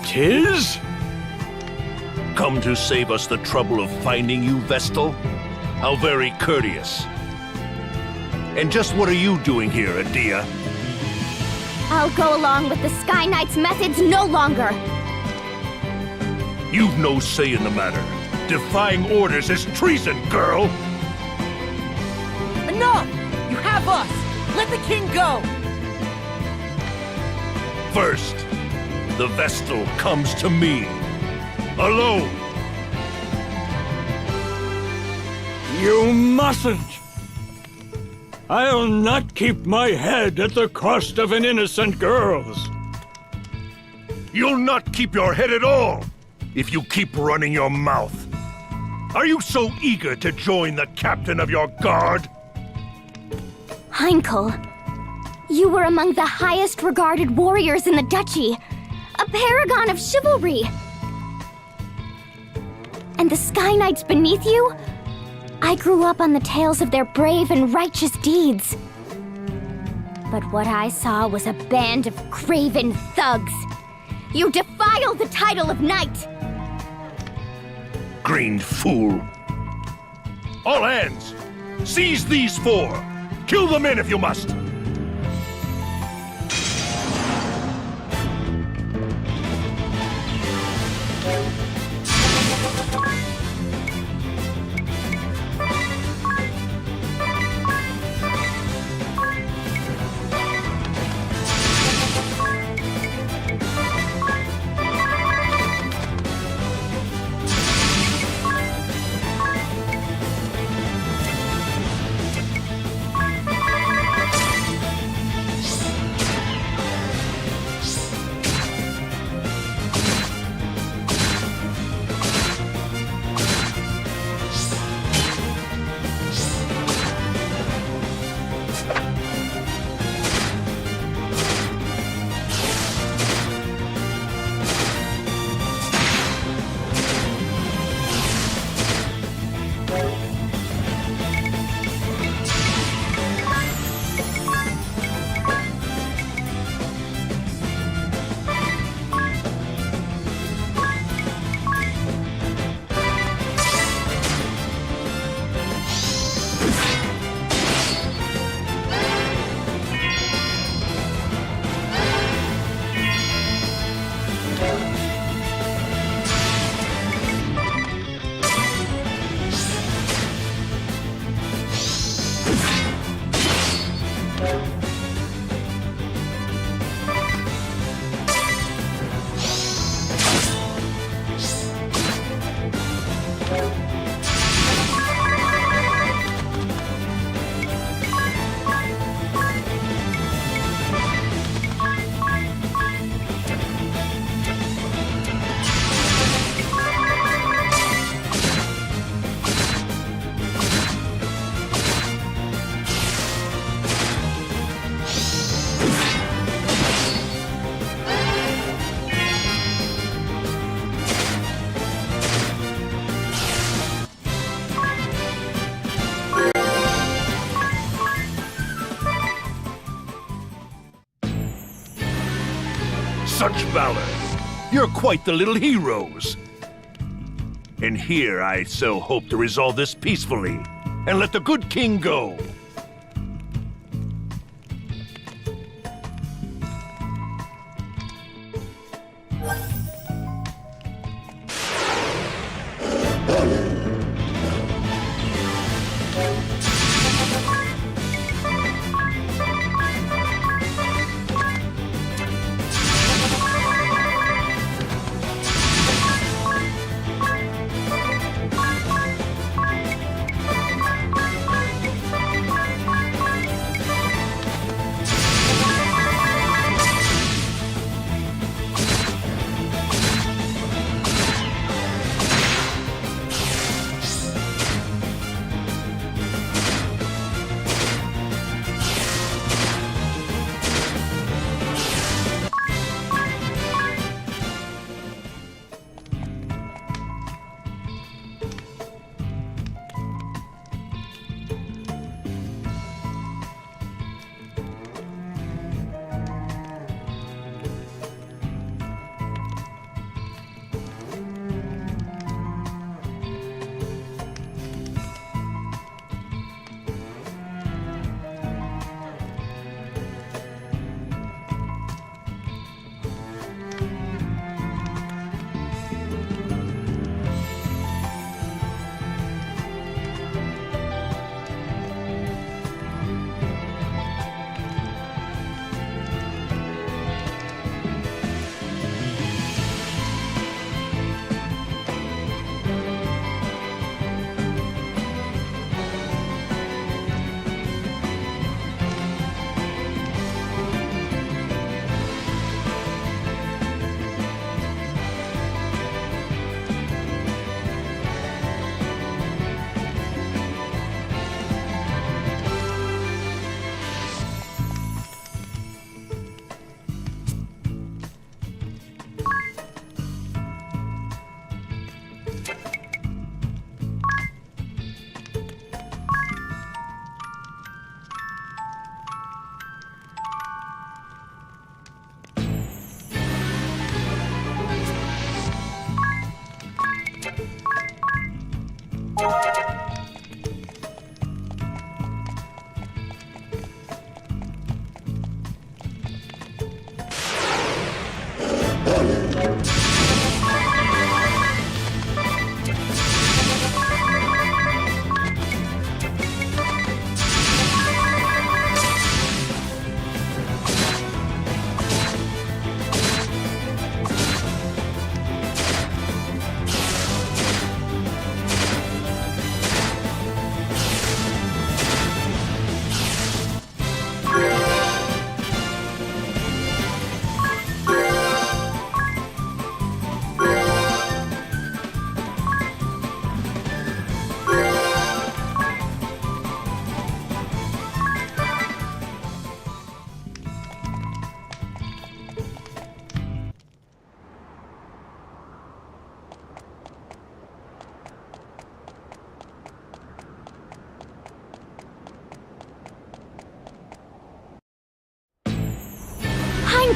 'Tis? Come to save us the trouble of finding you, Vestal? How very courteous. And just what are you doing here, Adia? I'll go along with the Sky Knight's methods no longer. You've no say in the matter. Defying orders is treason, girl! Enough! You have us! Let the king go! First, the Vestal comes to me. Alone! You mustn't! I'll not keep my head at the cost of an innocent girl's. You'll not keep your head at all if you keep running your mouth. Are you so eager to join the captain of your guard? Heinkel, you were among the highest regarded warriors in the duchy, a paragon of chivalry. And the Sky Knights beneath you? I grew up on the tales of their brave and righteous deeds. But what I saw was a band of craven thugs. You defile the title of knight! Green fool. All hands! Seize these four! Kill the men if you must! Such valor! You're quite the little heroes! And here I so hope to resolve this peacefully, and let the good king go.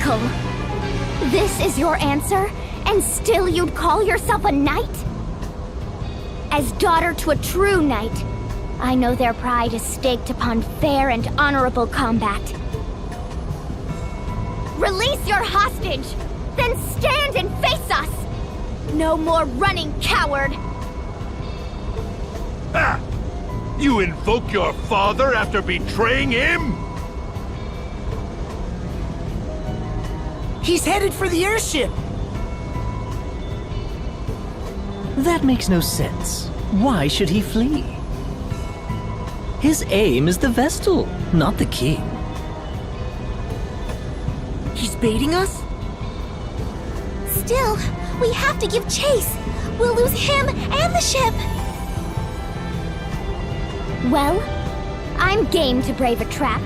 Uncle, this is your answer, and still you'd call yourself a knight? As daughter to a true knight, I know their pride is staked upon fair and honorable combat. Release your hostage, then stand and face us! No more running, coward! Ah! You invoke your father after betraying him? He's headed for the airship! That makes no sense. Why should he flee? His aim is the vestal, not the king. He's baiting us? Still, we have to give chase. We'll lose him and the ship. Well, I'm game to brave a trap.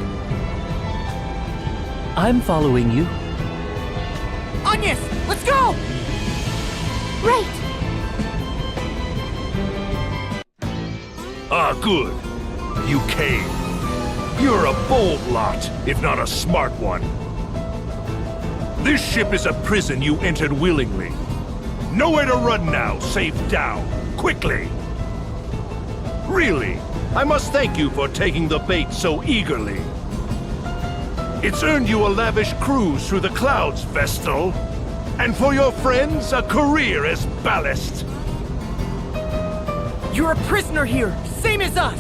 I'm following you. Agnès, let's go! Right. Ah, good. You came. You're a bold lot, if not a smart one. This ship is a prison you entered willingly. Nowhere to run now, save down. Quickly! Really, I must thank you for taking the bait so eagerly. It's earned you a lavish cruise through the clouds, Vestal. And for your friends, a career as ballast. You're a prisoner here, same as us!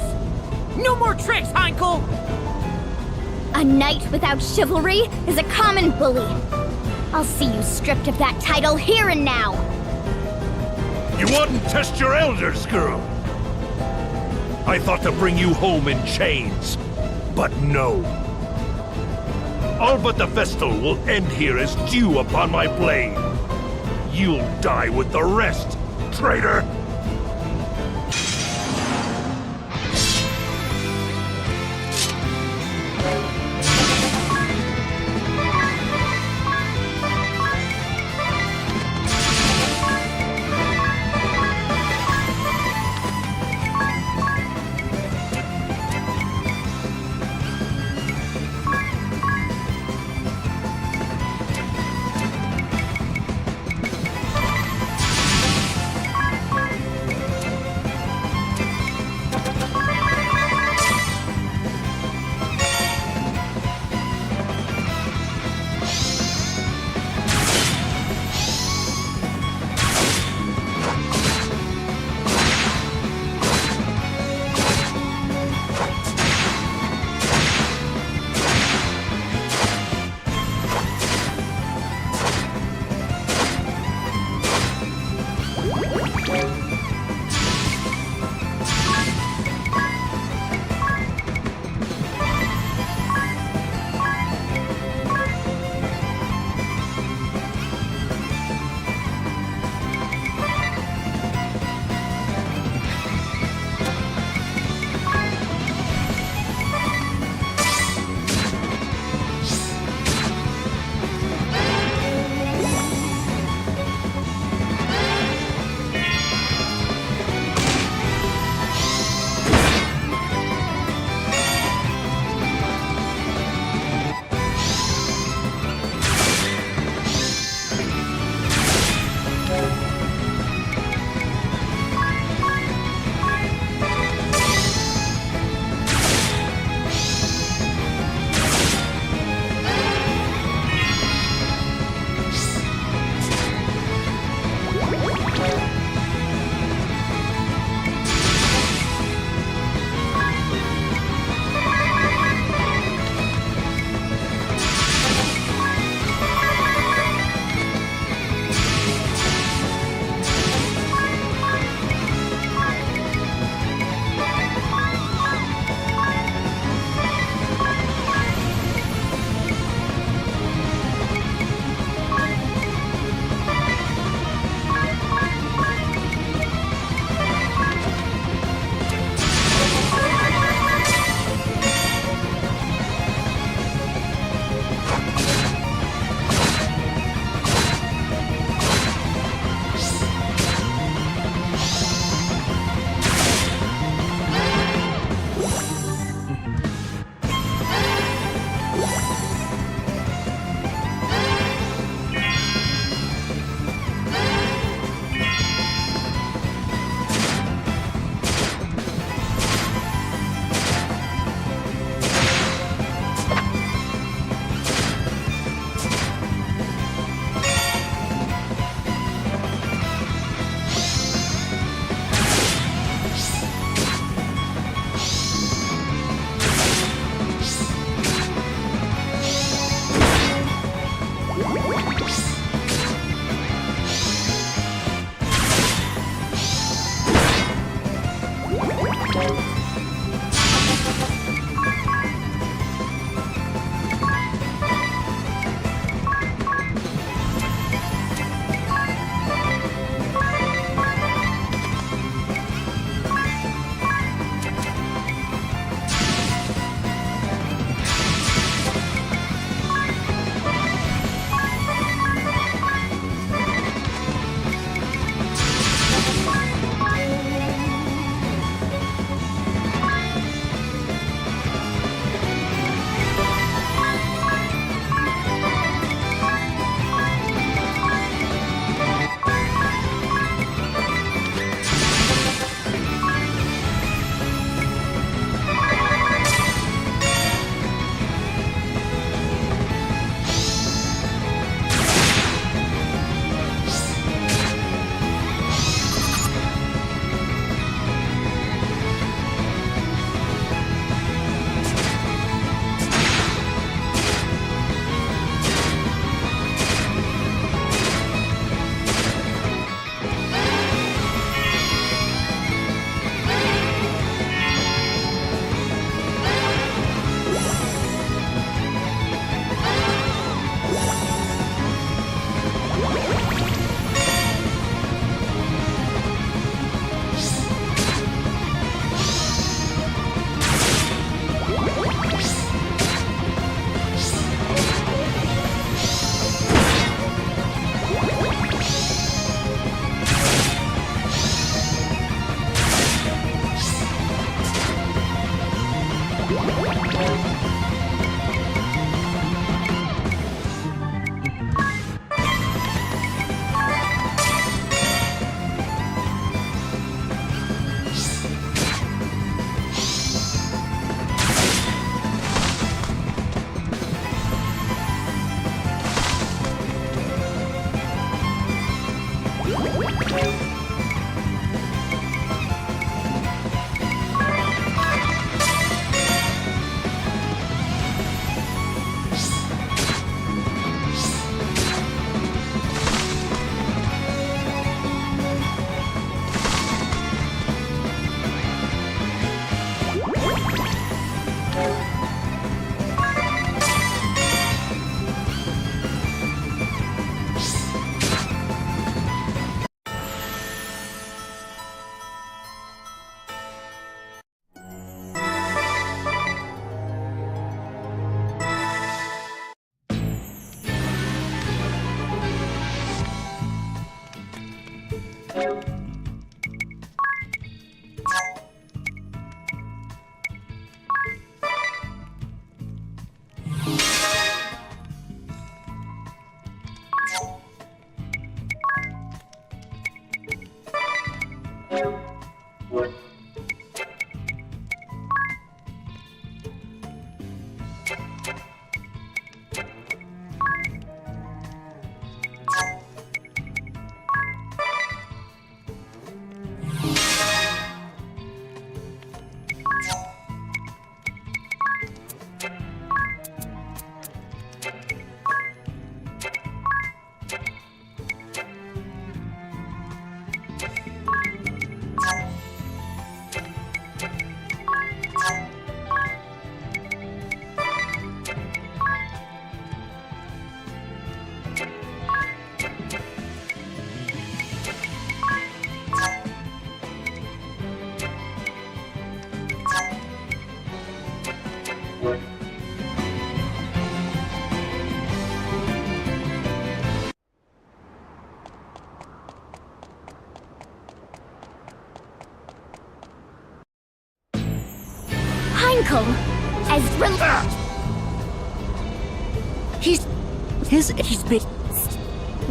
No more tricks, Heinkel! A knight without chivalry is a common bully. I'll see you stripped of that title here and now. You wouldn't test your elders, girl. I thought to bring you home in chains, but no. All but the Vestal will end here as dew upon my blade. You'll die with the rest, traitor! Heinkel, as He's been.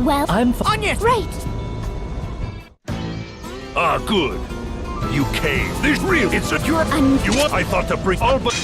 well, I'm Agnès! right. Ah, good. You cave. There's real. It's a. You're. You want? I thought to bring all but.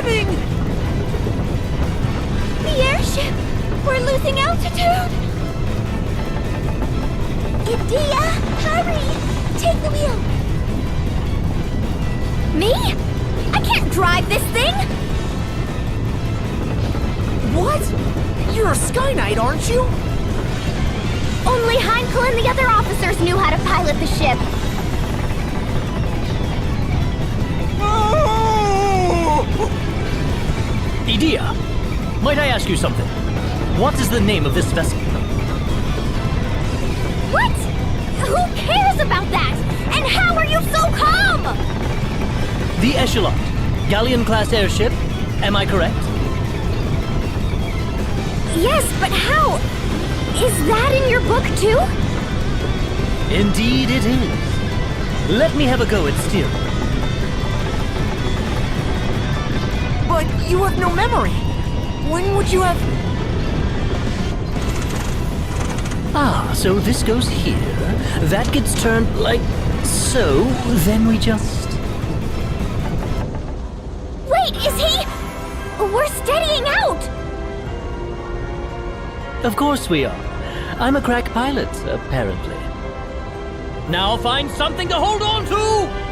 happening? The airship! We're losing altitude! Idea, hurry! Take the wheel! Me? I can't drive this thing! What? You're a Sky Knight, aren't you? Only Heinkel and the other officers knew how to pilot the ship. Idea, might I ask you something? What is the name of this vessel? What? Who cares about that? And how are you so calm? The Echelon, galleon-class airship, am I correct? Yes, but how? Is that in your book too? Indeed it is. Let me have a go at steering. But you have no memory. When would you have... Ah, so this goes here, that gets turned like so, then we just... Wait, is he? We're steadying out! Of course we are. I'm a crack pilot, apparently. Now find something to hold on to!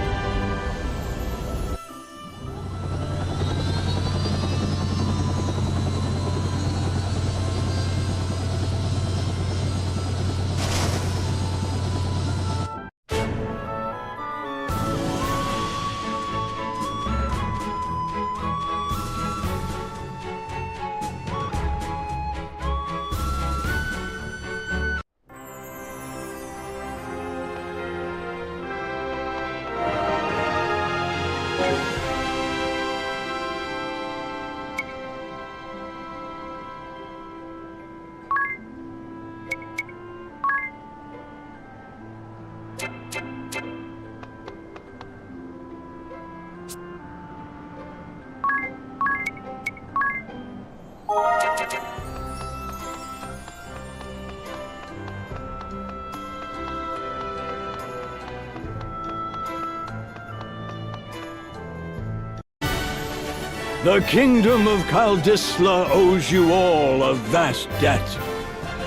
The kingdom of Kaldisla owes you all a vast debt.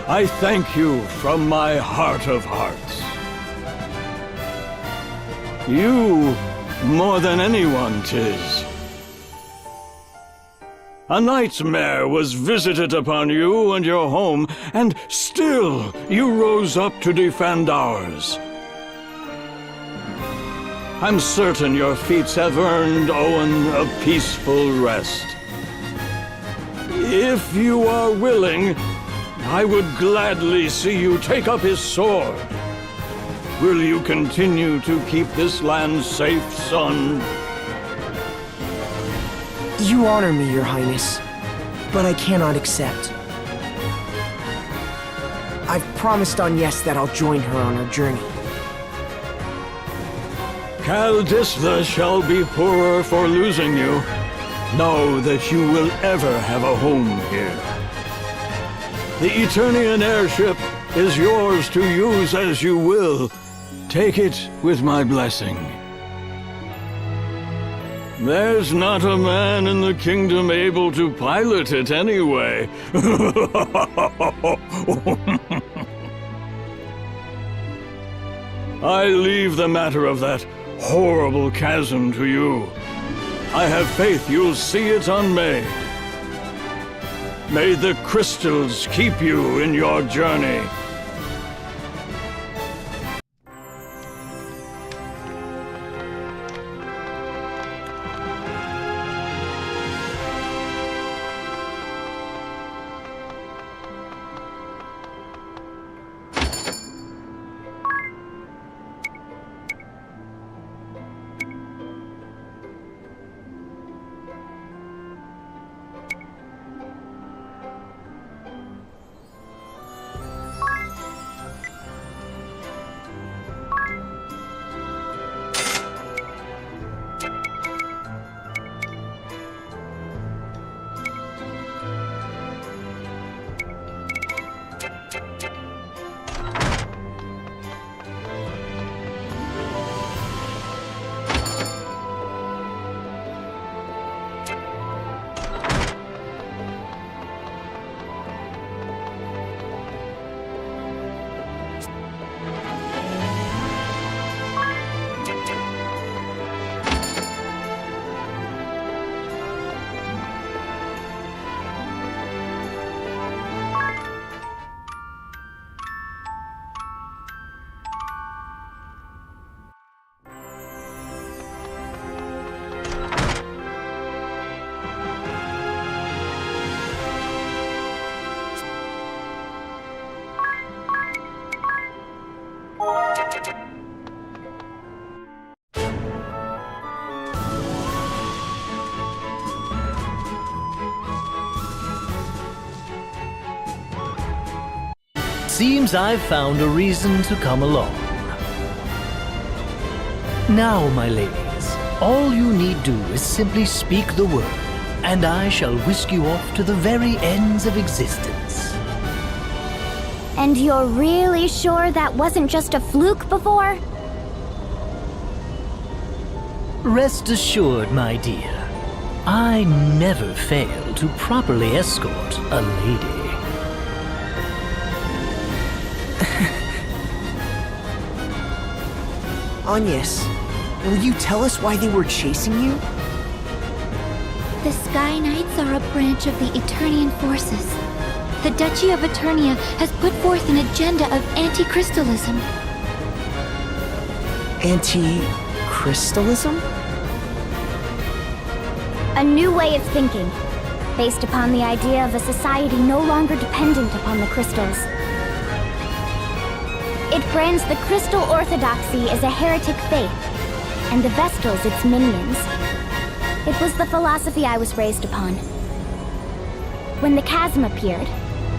I thank you from my heart of hearts. You, more than anyone, 'tis. A nightmare was visited upon you and your home, and still you rose up to defend ours. I'm certain your feats have earned Owen a peaceful rest. If you are willing, I would gladly see you take up his sword. Will you continue to keep this land safe, son? You honor me, Your Highness, but I cannot accept. I've promised Agnès that I'll join her on her journey. Kaldisla shall be poorer for losing you. Know that you will ever have a home here. The Eternian airship is yours to use as you will. Take it with my blessing. There's not a man in the kingdom able to pilot it anyway. I leave the matter of that horrible chasm to you. I have faith you'll see it unmade. May the crystals keep you in your journey. seems I've found a reason to come along. Now, my ladies, all you need do is simply speak the word, and I shall whisk you off to the very ends of existence. And you're really sure that wasn't just a fluke before? Rest assured, my dear, I never fail to properly escort a lady. Agnès, will you tell us why they were chasing you? The Sky Knights are a branch of the Eternian forces. The Duchy of Eternia has put forth an agenda of anti-crystalism. Anti-crystalism? A new way of thinking, based upon the idea of a society no longer dependent upon the crystals. It brands the crystal orthodoxy as a heretic faith, and the Vestals its minions. It was the philosophy I was raised upon. When the chasm appeared,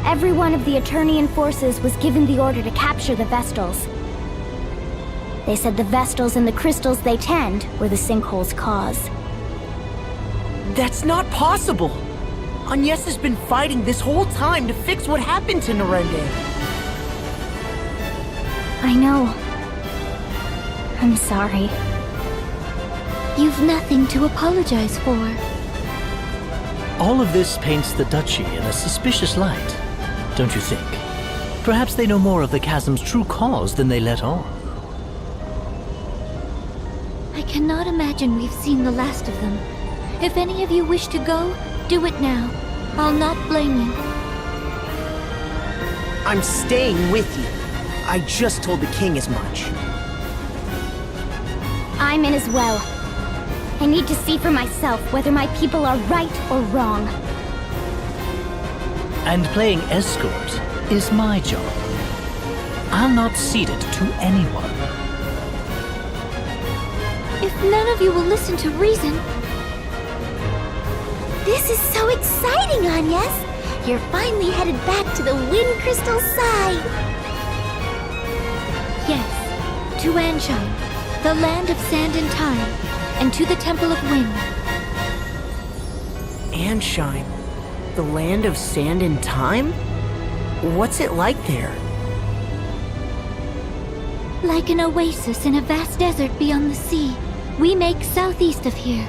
every one of the Eternian forces was given the order to capture the Vestals. They said the Vestals and the crystals they tend were the sinkhole's cause. That's not possible! Agnès has been fighting this whole time to fix what happened to Narende. I know. I'm sorry. You've nothing to apologize for. All of this paints the Duchy in a suspicious light, don't you think? Perhaps they know more of the chasm's true cause than they let on. I cannot imagine we've seen the last of them. If any of you wish to go, do it now. I'll not blame you. I'm staying with you. I just told the king as much. I'm in as well. I need to see for myself whether my people are right or wrong. And playing escort is my job. I'll not cede it to anyone. If none of you will listen to reason... This is so exciting, Agnès! You're finally headed back to the Wind Crystal side! Yes, to Anshine, the land of sand and time, and to the Temple of Wind. Anshine, the land of sand and time? What's it like there? Like an oasis in a vast desert beyond the sea. We make southeast of here.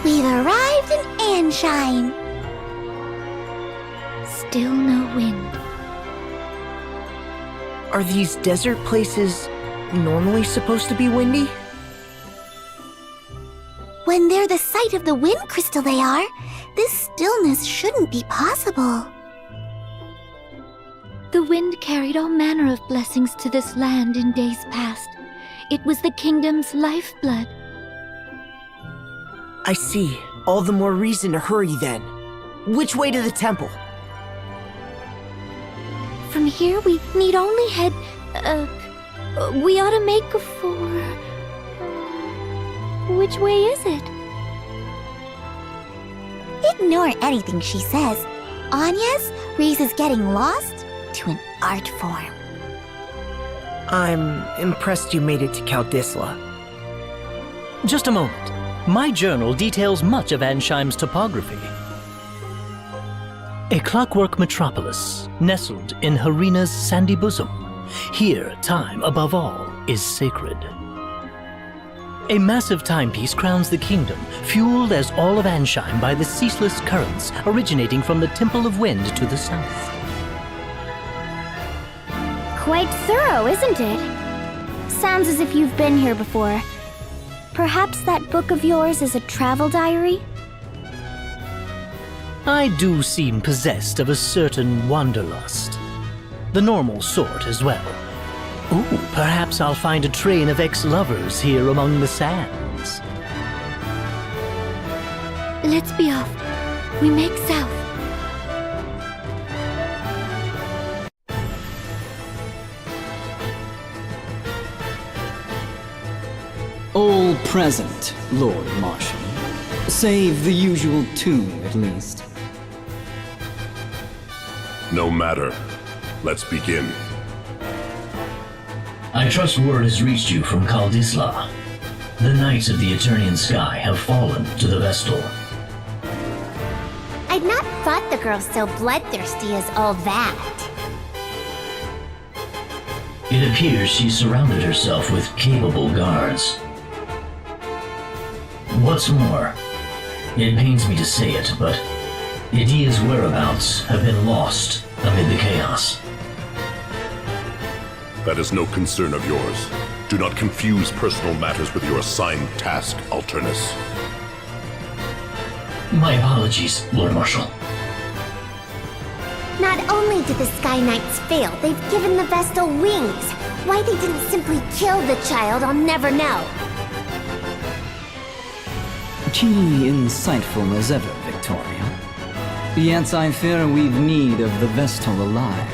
We've arrived in Anshine. Still no wind. Are these desert places normally supposed to be windy? When they're the site of the wind crystal they are, this stillness shouldn't be possible. The wind carried all manner of blessings to this land in days past. It was the kingdom's lifeblood. I see. All the more reason to hurry then. Which way to the temple? From here, we need only head... we ought to make for... which way is it? Ignore anything she says. Agnès raises getting lost to an art form. I'm impressed you made it to Kaldisla. Just a moment. My journal details much of Ansheim's topography. A clockwork metropolis, nestled in Harina's sandy bosom. Here, time, above all, is sacred. A massive timepiece crowns the kingdom, fueled as all of Ansheim by the ceaseless currents originating from the Temple of Wind to the south. Quite thorough, isn't it? Sounds as if you've been here before. Perhaps that book of yours is a travel diary? I do seem possessed of a certain wanderlust. The normal sort as well. Ooh, perhaps I'll find a train of ex-lovers here among the sands. Let's be off. We make south. All present, Lord Marshal. Save the usual two, at least. No matter. Let's begin. I trust word has reached you from Kaldisla. The Knights of the Eternian Sky have fallen to the Vestal. I'd not thought the girl so bloodthirsty as all that. It appears she surrounded herself with capable guards. What's more, it pains me to say it, but Idia's whereabouts have been lost amid the chaos. That is no concern of yours. Do not confuse personal matters with your assigned task, Alternus. My apologies, Lord Marshal. Not only did the Sky Knights fail, they've given the Vestal wings. Why they didn't simply kill the child, I'll never know. Keenly insightful as ever, Victoria. Yet I fear we've need of the Vestal alive.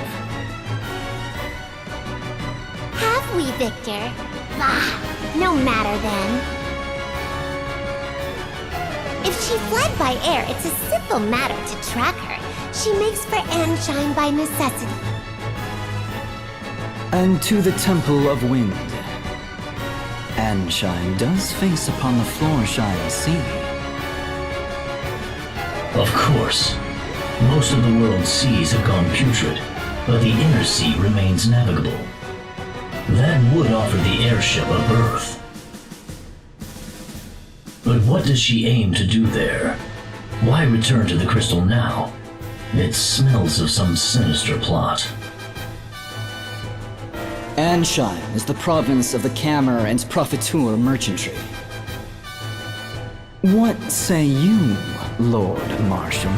Have we, Victor? Bah, no matter then. If she fled by air, it's a simple matter to track her. She makes for Anshine by necessity. And to the Temple of Wind. Anshine does face upon the Floorshine Sea. Of course. Most of the world's seas have gone putrid, but the inner sea remains navigable. That would offer the airship a berth. But what does she aim to do there? Why return to the crystal now? It smells of some sinister plot. Ansheim is the province of the Kammer and Profiteur merchantry. What say you, Lord Marshal?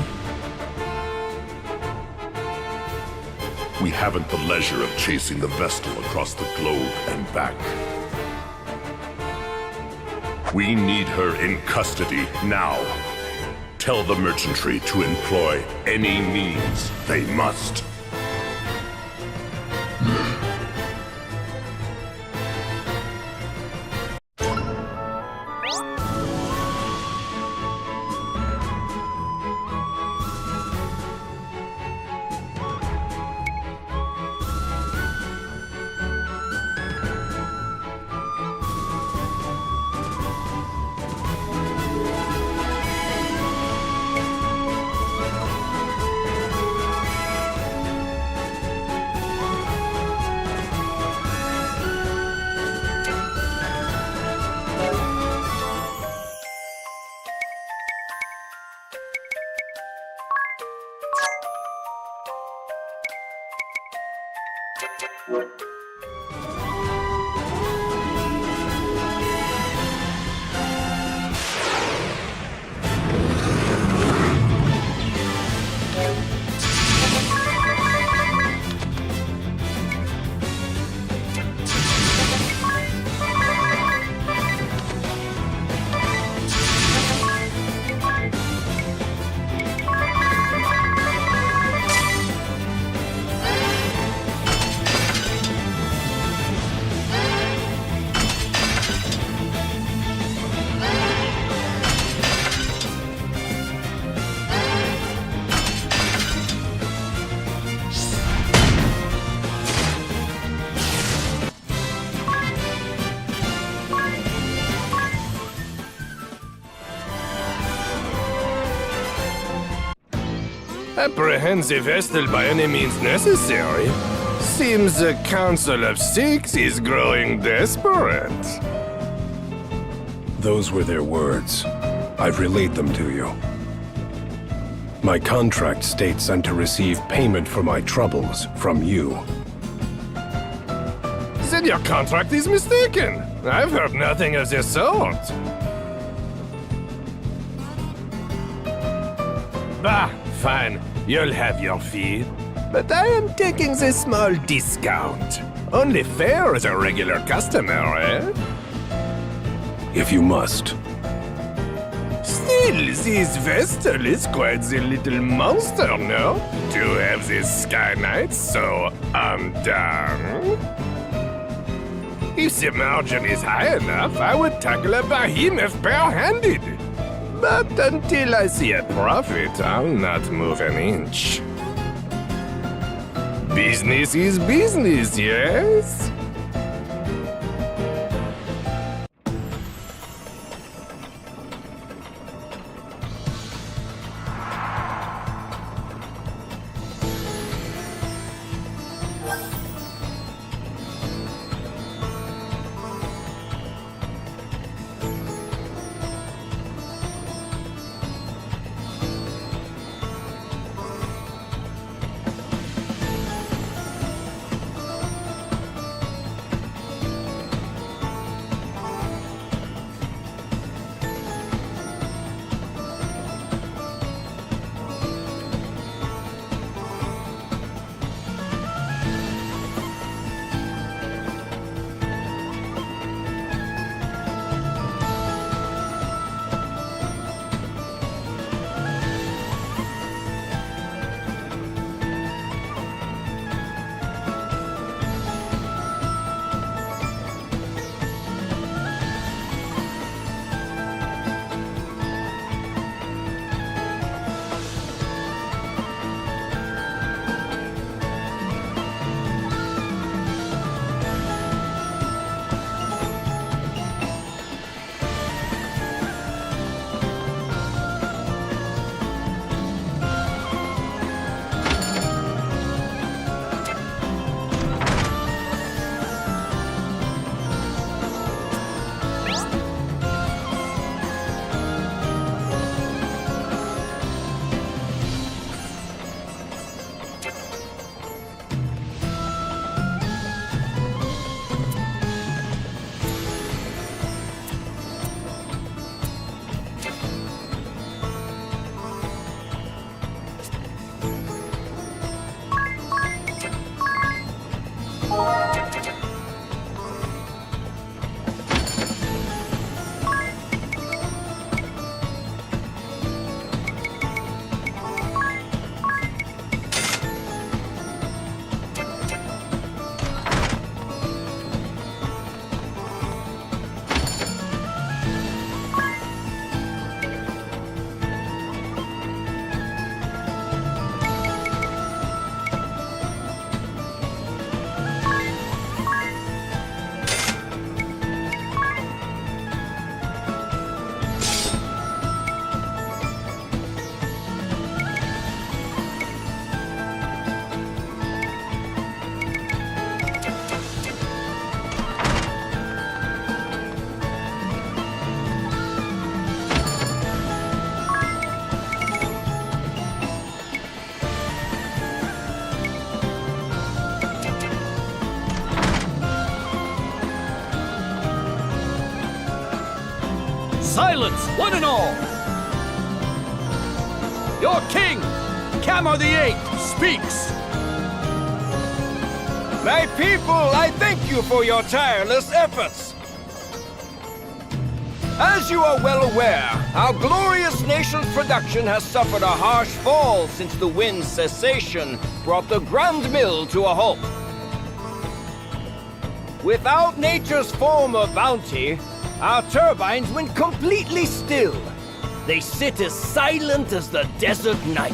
We haven't the leisure of chasing the Vestal across the globe and back. We need her in custody now. Tell the merchantry to employ any means they must. Apprehend the Vestal by any means necessary. Seems the Council of Six is growing desperate. Those were their words. I've relayed them to you. My contract states I'm to receive payment for my troubles from you. Then your contract is mistaken. I've heard nothing of the sort. Bah, fine. You'll have your fee. But I am taking the small discount. Only fair as a regular customer, eh? If you must. Still, this Vestal is quite the little monster, no? To have this Sky Knight so undone. If the margin is high enough, I would tackle a behemoth bare-handed. But until I see a profit, I'll not move an inch. Business is business, yes? Silence, one and all! Your king, Camar the Eighth, speaks! My people, I thank you for your tireless efforts. As you are well aware, our glorious nation's production has suffered a harsh fall since the wind's cessation brought the Grand Mill to a halt. Without nature's former bounty, our turbines went completely still. They sit as silent as the desert night.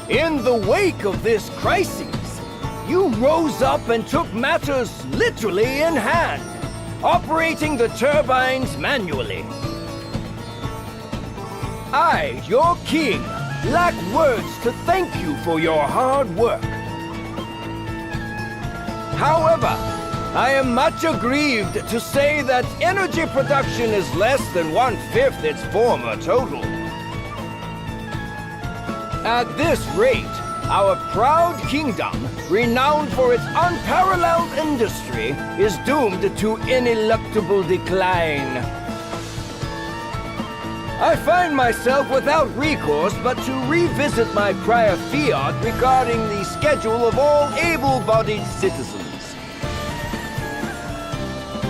In the wake of this crisis, you rose up and took matters literally in hand, operating the turbines manually. I, your king, lack words to thank you for your hard work. However, I am much aggrieved to say that energy production is less than 1/5 its former total. At this rate, our proud kingdom, renowned for its unparalleled industry, is doomed to ineluctable decline. I find myself without recourse but to revisit my prior fiat regarding the schedule of all able-bodied citizens.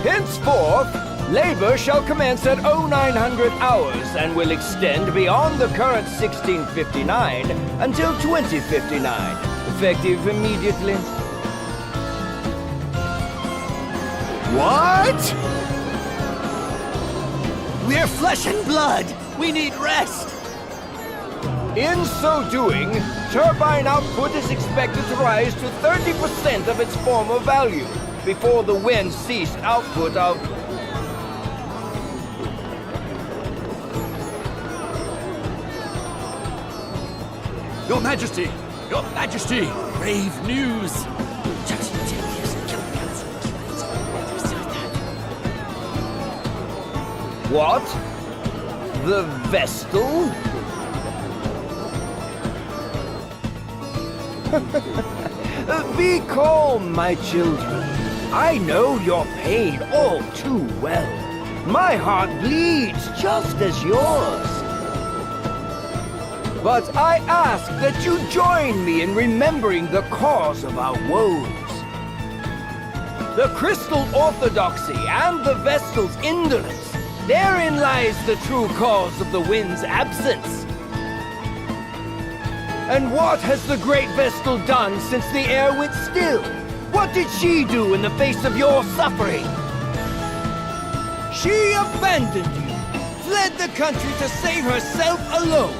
Henceforth, labor shall commence at 0900 hours and will extend beyond the current 1659 until 2059, effective immediately. What? We're flesh and blood. We need rest. In so doing, turbine output is expected to rise to 30% of its former value before the wind ceased output of... Your Majesty! Your Majesty! Grave news! What? The vestal? Be calm, my children. I know your pain all too well. My heart bleeds just as yours. But I ask that you join me in remembering the cause of our woes. The crystal orthodoxy and the vestal's indolence. Therein lies the true cause of the wind's absence. And what has the Great Vestal done since the air went still? What did she do in the face of your suffering? She abandoned you, fled the country to save herself alone.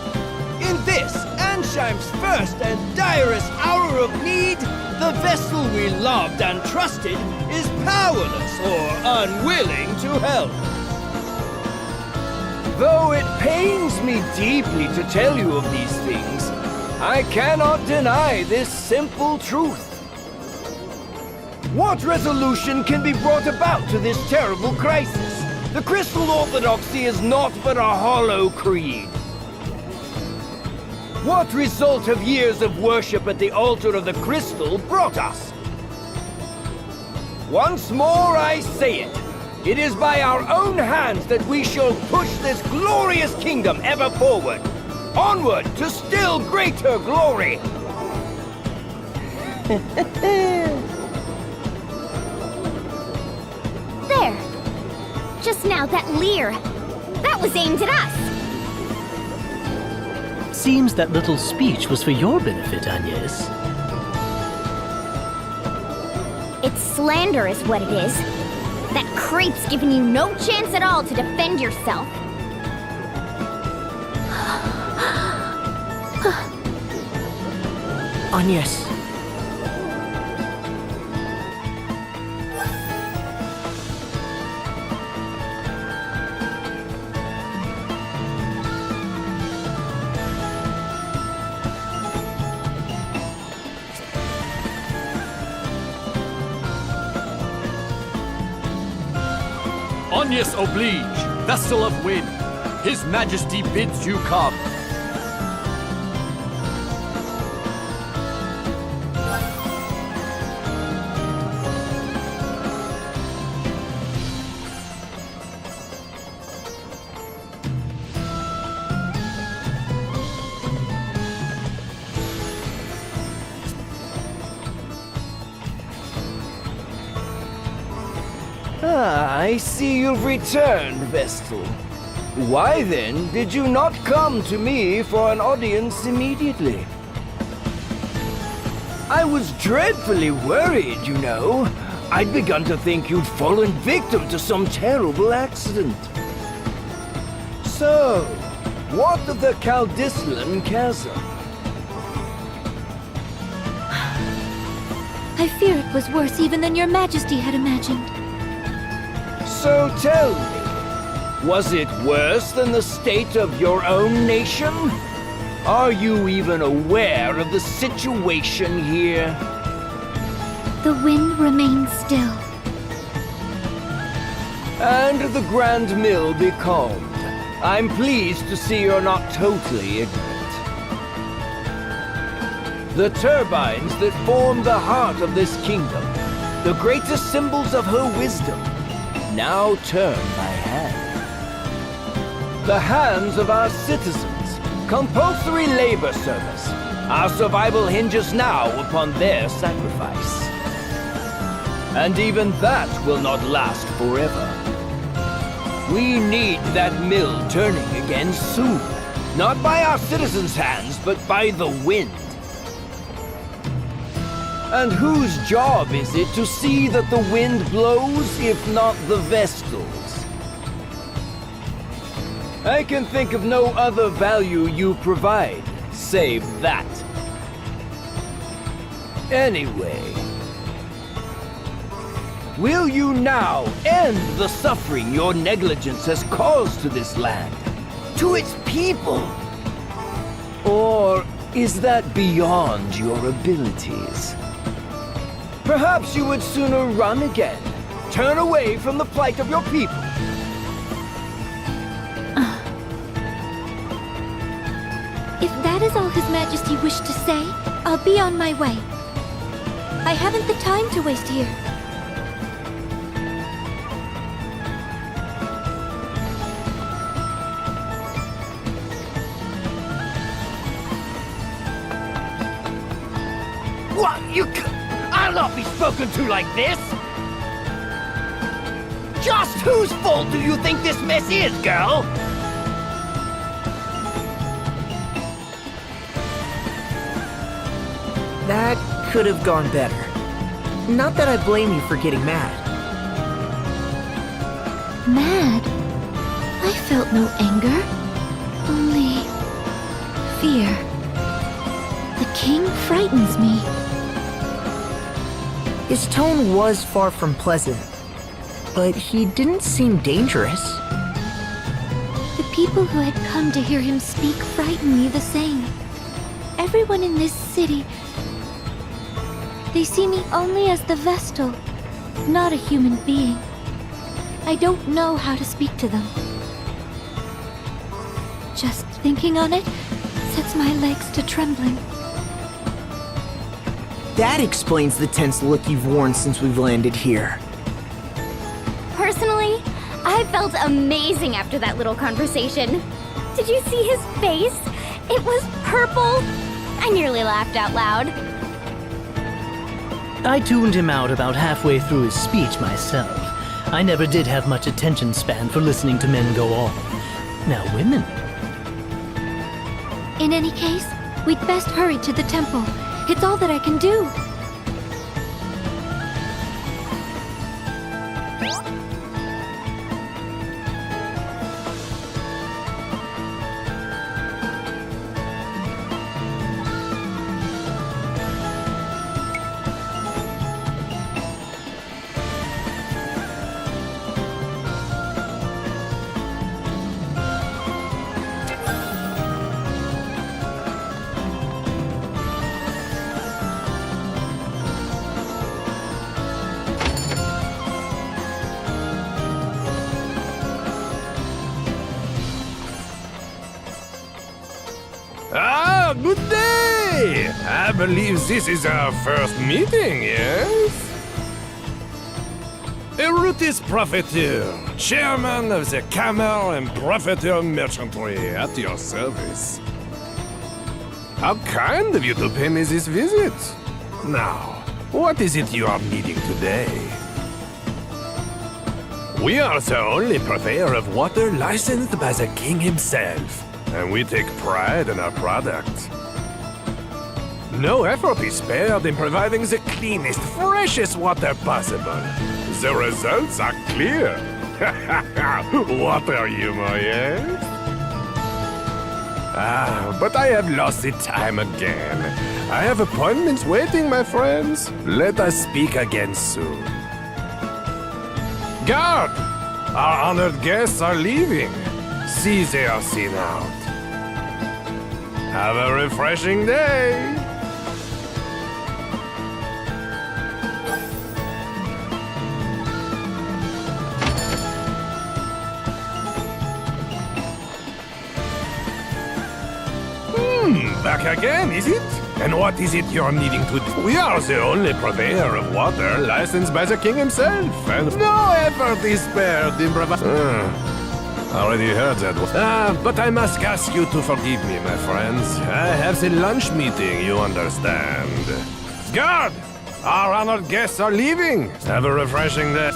In this, Ansheim's first and direst hour of need, the vessel we loved and trusted is powerless or unwilling to help. Though it pains me deeply to tell you of these things, I cannot deny this simple truth. What resolution can be brought about to this terrible crisis? The crystal orthodoxy is naught but a hollow creed. What result have years of worship at the altar of the crystal brought us? Once more I say it. It is by our own hands that we shall push this glorious kingdom ever forward. Onward to still greater glory! There! Just now, that leer. That was aimed at us! Seems that little speech was for your benefit, Agnès. It's slander is what it is. That crate's given you no chance at all to defend yourself. Agnès. Agnès oblige, Vestal of Wind. His Majesty bids you come. I see you've returned, Vestal. Why then did you not come to me for an audience immediately? I was dreadfully worried, you know. I'd begun to think you'd fallen victim to some terrible accident. So, what of the Great Chasm? I fear it was worse even than your Majesty had imagined. So tell me, was it worse than the state of your own nation? Are you even aware of the situation here? The wind remains still. And the Grand Mill be calmed. I'm pleased to see you're not totally ignorant. The turbines that form the heart of this kingdom, the greatest symbols of her wisdom, now turn by hand. The hands of our citizens, compulsory labor service. Our survival hinges now upon their sacrifice. And even that will not last forever. We need that mill turning again soon. Not by our citizens' hands, but by the wind. And whose job is it to see that the wind blows, if not the Vestals? I can think of no other value you provide, save that. Anyway, will you now end the suffering your negligence has caused to this land, to its people? Or is that beyond your abilities? Perhaps you would sooner run again, turn away from the plight of your people. If that is all His Majesty wished to say, I'll be on my way. I haven't the time to waste here. What? I'll not be spoken to like this! Just whose fault do you think this mess is, girl? That could have gone better. Not that I blame you for getting mad. Mad? I felt no anger. Only fear. The king frightens me. His tone was far from pleasant, but he didn't seem dangerous. The people who had come to hear him speak frightened me the same. Everyone in this city, they see me only as the Vestal, not a human being. I don't know how to speak to them. Just thinking on it sets my legs to trembling. That explains the tense look you've worn since we've landed here. Personally, I felt amazing after that little conversation. Did you see his face? It was purple. I nearly laughed out loud. I tuned him out about halfway through his speech myself. I never did have much attention span for listening to men go on. Now women. In any case, we'd best hurry to the temple. It's all that I can do. Ah, good day! I believe this is our first meeting, yes? Erutis Profiteer, chairman of the Camel and Profiteer Merchantry, at your service. How kind of you to pay me this visit. Now, what is it you are needing today? We are the only purveyor of water licensed by the king himself, and we take pride in our product. No effort is spared in providing the cleanest, freshest water possible. The results are clear. Water humor, yes? But I have lost the time again. I have appointments waiting, my friends. Let us speak again soon. Guard! Our honored guests are leaving. See they are seen out. Have a refreshing day! Back again, is it? And what is it you're needing to do? We are the only purveyor of water licensed by the king himself, and no effort is spared in already heard that one. But I must ask you to forgive me, my friends. I have the lunch meeting, you understand. Guard! Our honored guests are leaving. Have a refreshing day.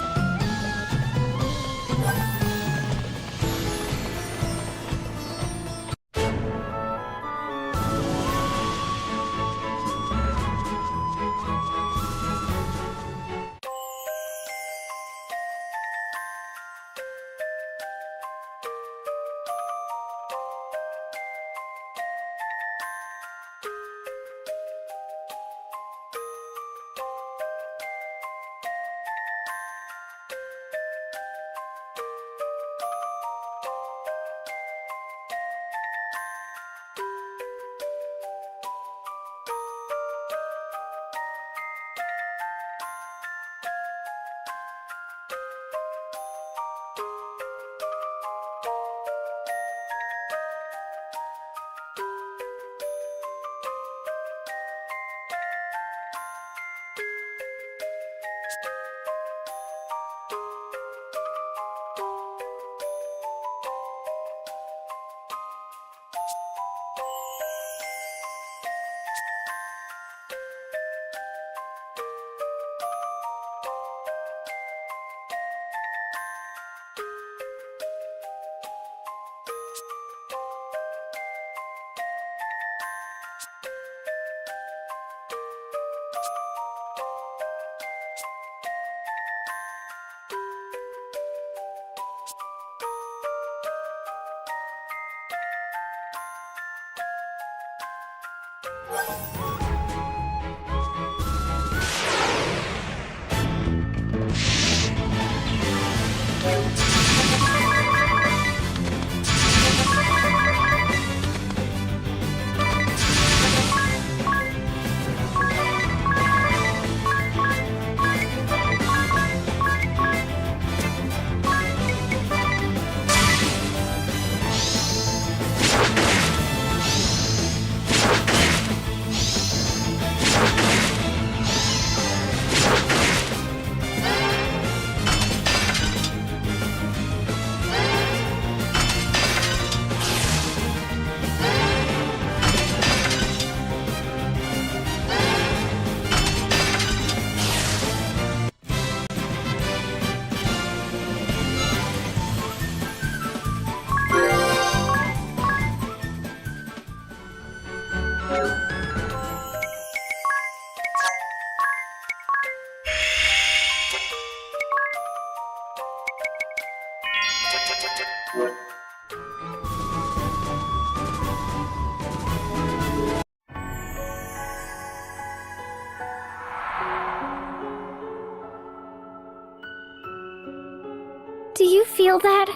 Do you feel that?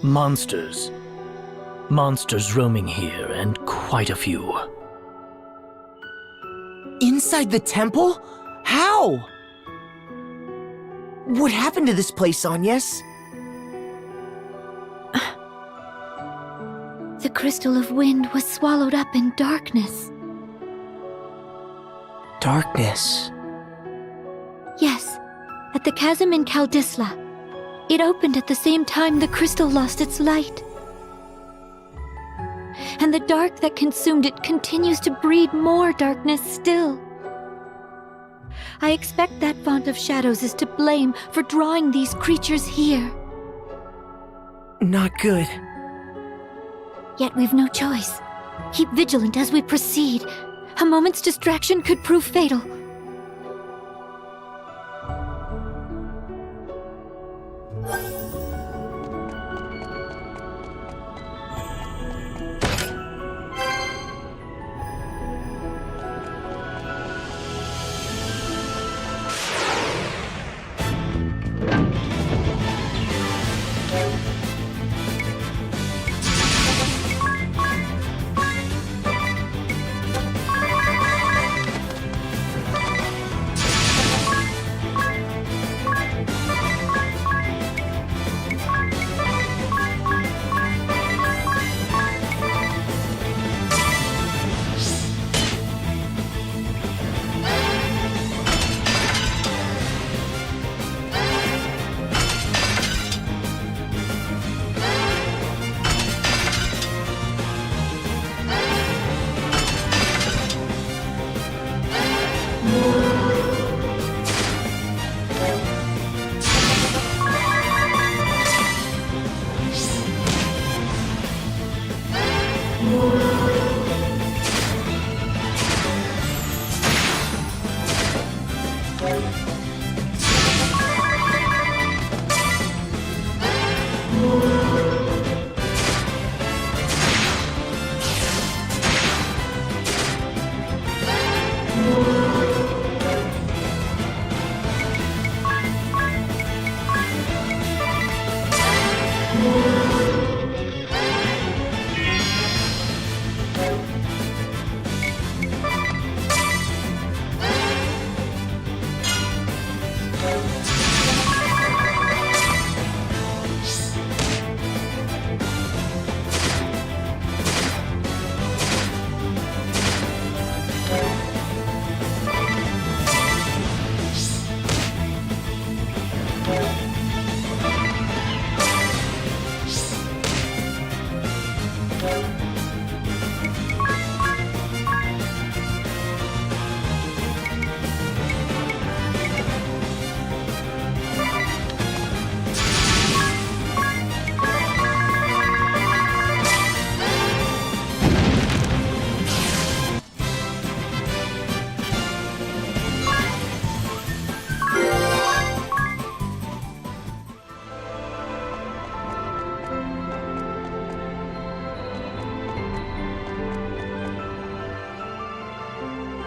Monsters. Monsters roaming here, and quite a few. Inside the temple? How? What happened to this place, Agnès? The crystal of wind was swallowed up in darkness. Darkness. Yes, at the chasm in Kaldisla. It opened at the same time the crystal lost its light. And the dark that consumed it continues to breed more darkness still. I expect that Font of Shadows is to blame for drawing these creatures here. Not good. Yet we've no choice. Keep vigilant as we proceed. A moment's distraction could prove fatal.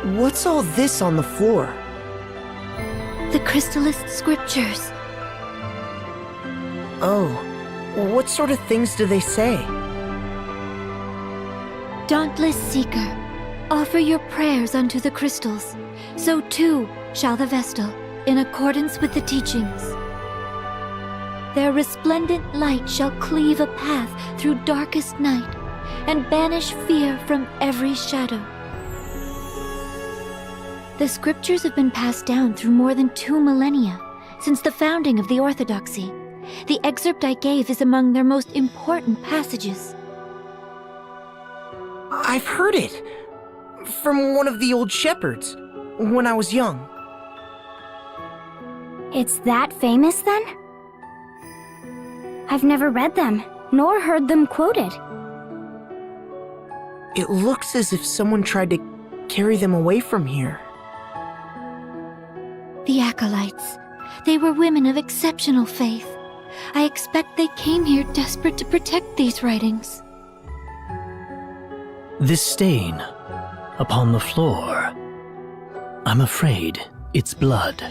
What's all this on the floor? The Crystallist scriptures. Oh, what sort of things do they say? Dauntless Seeker, offer your prayers unto the crystals. So too shall the Vestal, in accordance with the teachings. Their resplendent light shall cleave a path through darkest night, and banish fear from every shadow. The scriptures have been passed down through more than 2 millennia, since the founding of the Orthodoxy. The excerpt I gave is among their most important passages. I've heard it! From one of the old shepherds, when I was young. It's that famous then? I've never read them, nor heard them quoted. It looks as if someone tried to carry them away from here. The Acolytes. They were women of exceptional faith. I expect they came here desperate to protect these writings. This stain upon the floor, I'm afraid it's blood.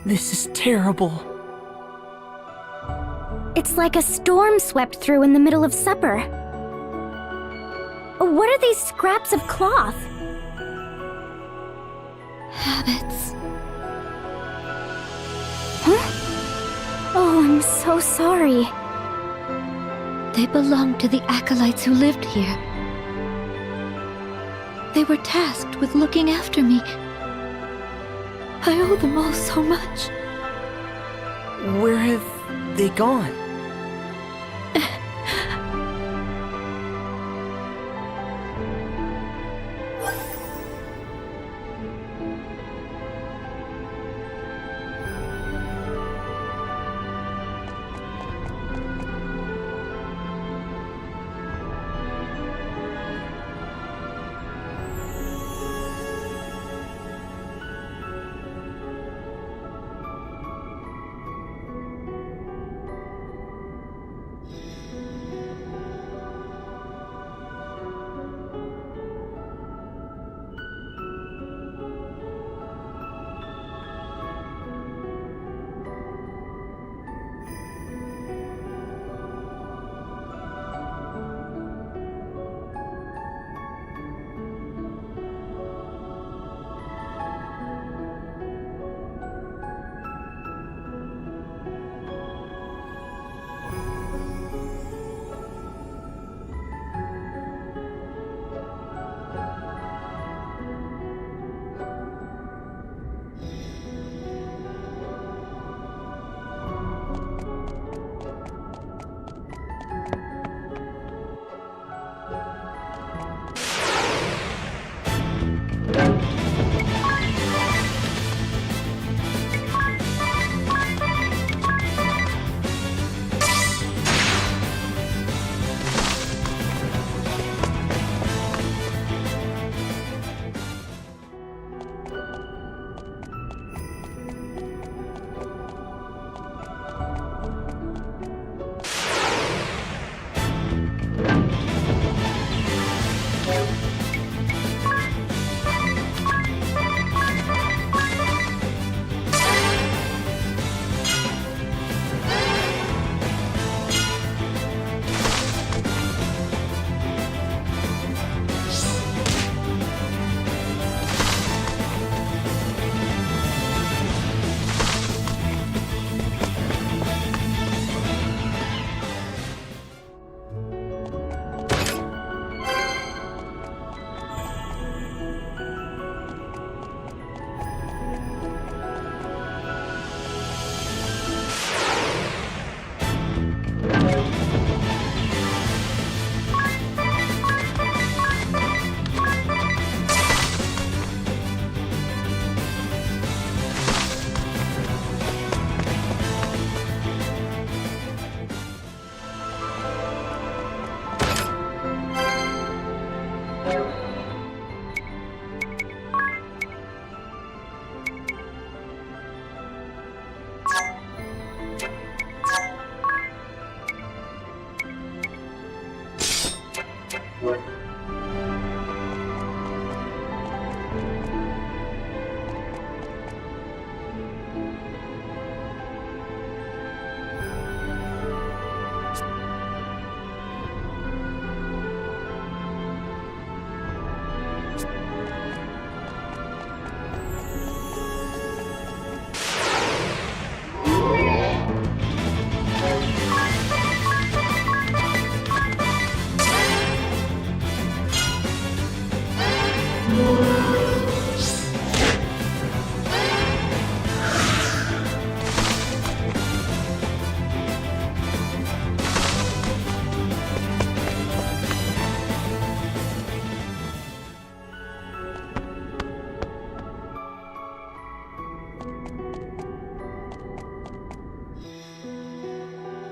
This is terrible. It's like a storm swept through in the middle of supper. What are these scraps of cloth? Habits. Huh? Oh, I'm so sorry. They belong to the acolytes who lived here. They were tasked with looking after me. I owe them all so much. Where have they gone?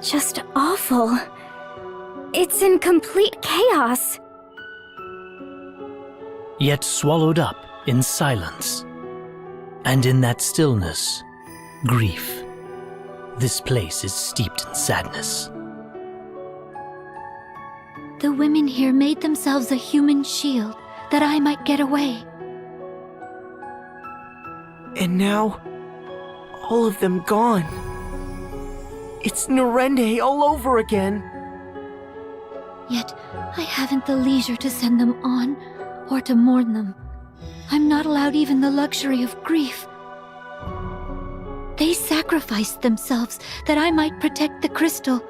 Just awful. It's in complete chaos. Yet swallowed up in silence. And in that stillness, grief. This place is steeped in sadness. The women here made themselves a human shield that I might get away. And now, all of them gone. It's Narende all over again. Yet, I haven't the leisure to send them on, or to mourn them. I'm not allowed even the luxury of grief. They sacrificed themselves that I might protect the crystal.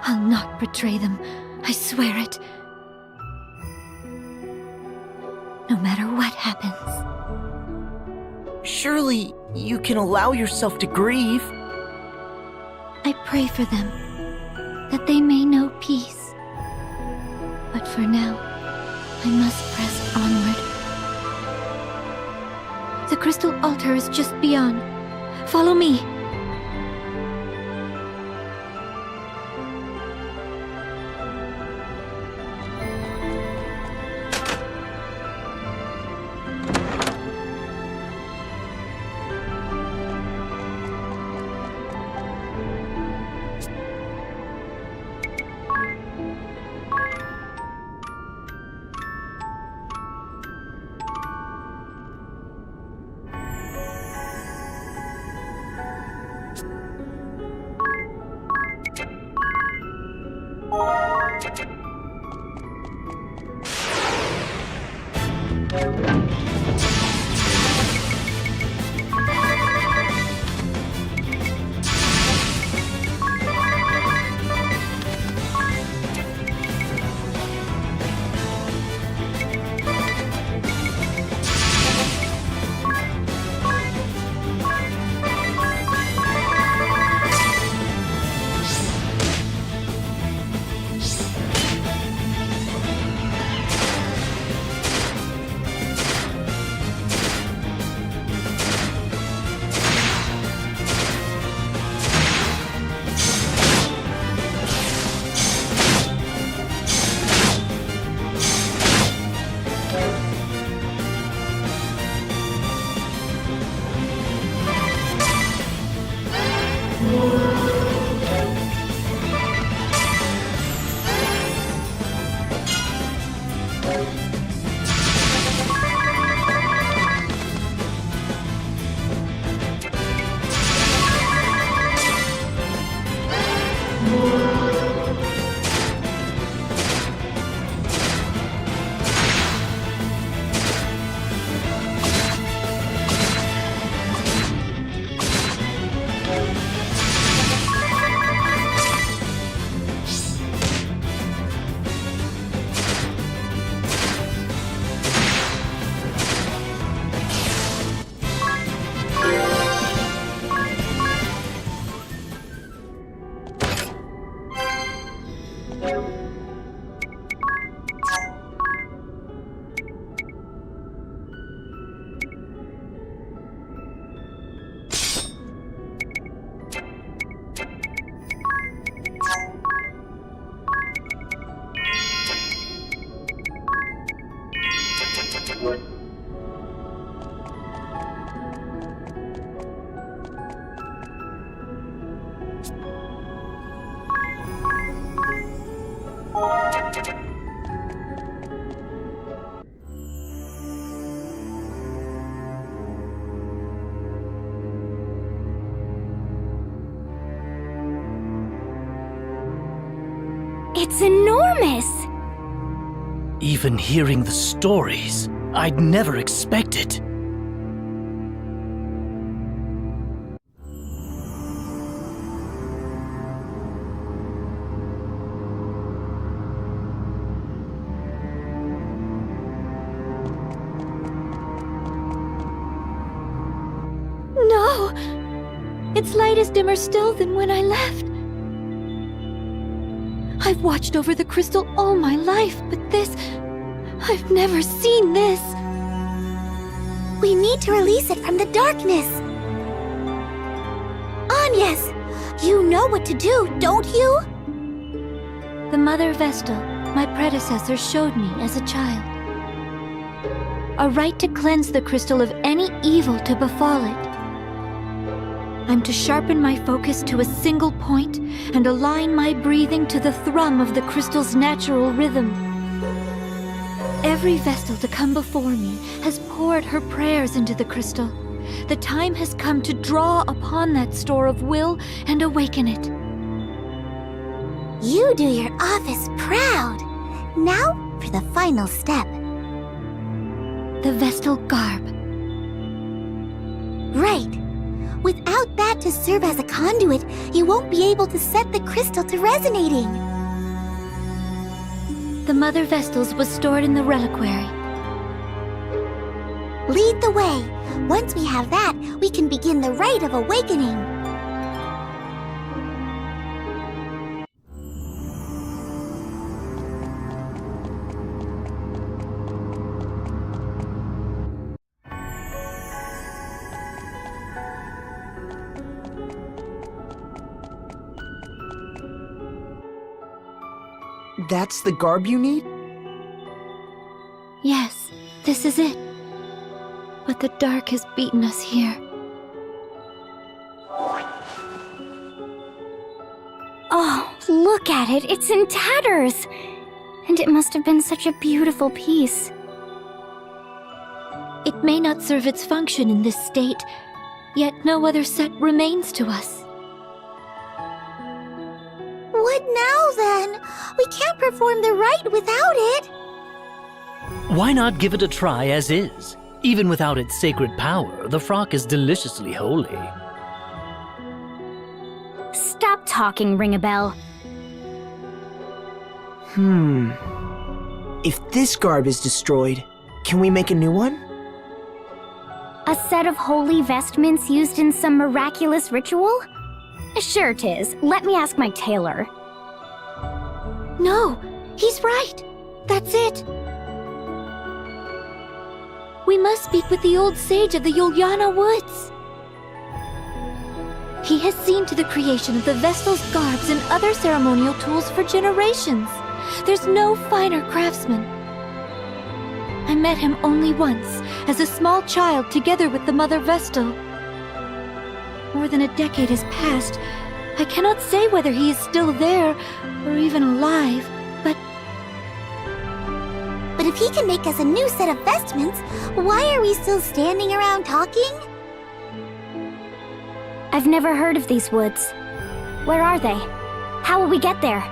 I'll not betray them, I swear it. No matter what happens. Surely, you can allow yourself to grieve. I pray for them, that they may know peace. But for now, I must press onward. The crystal altar is just beyond. Follow me. It's enormous! Even hearing the stories, I'd never expect it. No! Its light is dimmer still than when I left. I've watched over the crystal all my life, but this... I've never seen this. We need to release it from the darkness. Agnès, you know what to do, don't you? The Mother Vestal, my predecessor, showed me as a child. A right to cleanse the crystal of any evil to befall it. I'm to sharpen my focus to a single point and align my breathing to the thrum of the crystal's natural rhythm. Every Vestal to come before me has poured her prayers into the crystal. The time has come to draw upon that store of will and awaken it. You do your office proud. Now for the final step. The Vestal garb. Right. Without that to serve as a conduit, you won't be able to set the crystal to resonating. The Mother Vestal's was stored in the reliquary. Lead the way. Once we have that, we can begin the rite of awakening. That's the garb you need? Yes, this is it. But the dark has beaten us here. Oh, look at it. It's in tatters. And it must have been such a beautiful piece. It may not serve its function in this state, yet no other set remains to us. What now, then? We can't perform the rite without it. Why not give it a try as is? Even without its sacred power, the frock is deliciously holy. Stop talking, Ringabel. If this garb is destroyed, can we make a new one? A set of holy vestments used in some miraculous ritual? Sure, Tiz. Let me ask my tailor. No, he's right. That's it. We must speak with the old sage of the Yuliana Woods. He has seen to the creation of the Vestal's garbs and other ceremonial tools for generations. There's no finer craftsman. I met him only once, as a small child together with the Mother Vestal. More than a decade has passed. I cannot say whether he is still there, or even alive, but if he can make us a new set of vestments, why are we still standing around talking? I've never heard of these woods. Where are they? How will we get there?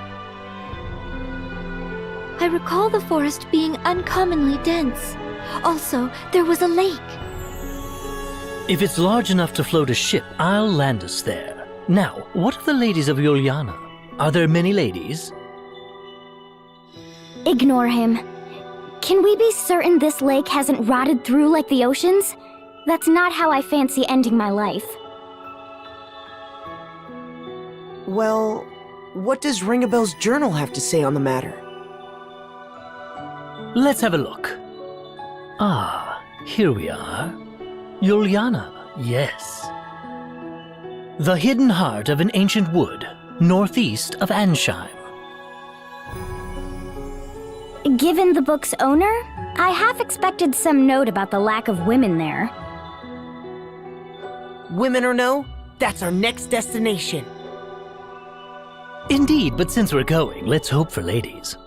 I recall the forest being uncommonly dense. Also, there was a lake. If it's large enough to float a ship, I'll land us there. Now, what of the ladies of Yuliana? Are there many ladies? Ignore him. Can we be certain this lake hasn't rotted through like the oceans? That's not how I fancy ending my life. Well, what does Ringabel's journal have to say on the matter? Let's have a look. Ah, here we are. Yuliana, yes. The hidden heart of an ancient wood, northeast of Ansheim. Given the book's owner, I half expected some note about the lack of women there. Women or no, that's our next destination. Indeed, but since we're going, let's hope for ladies.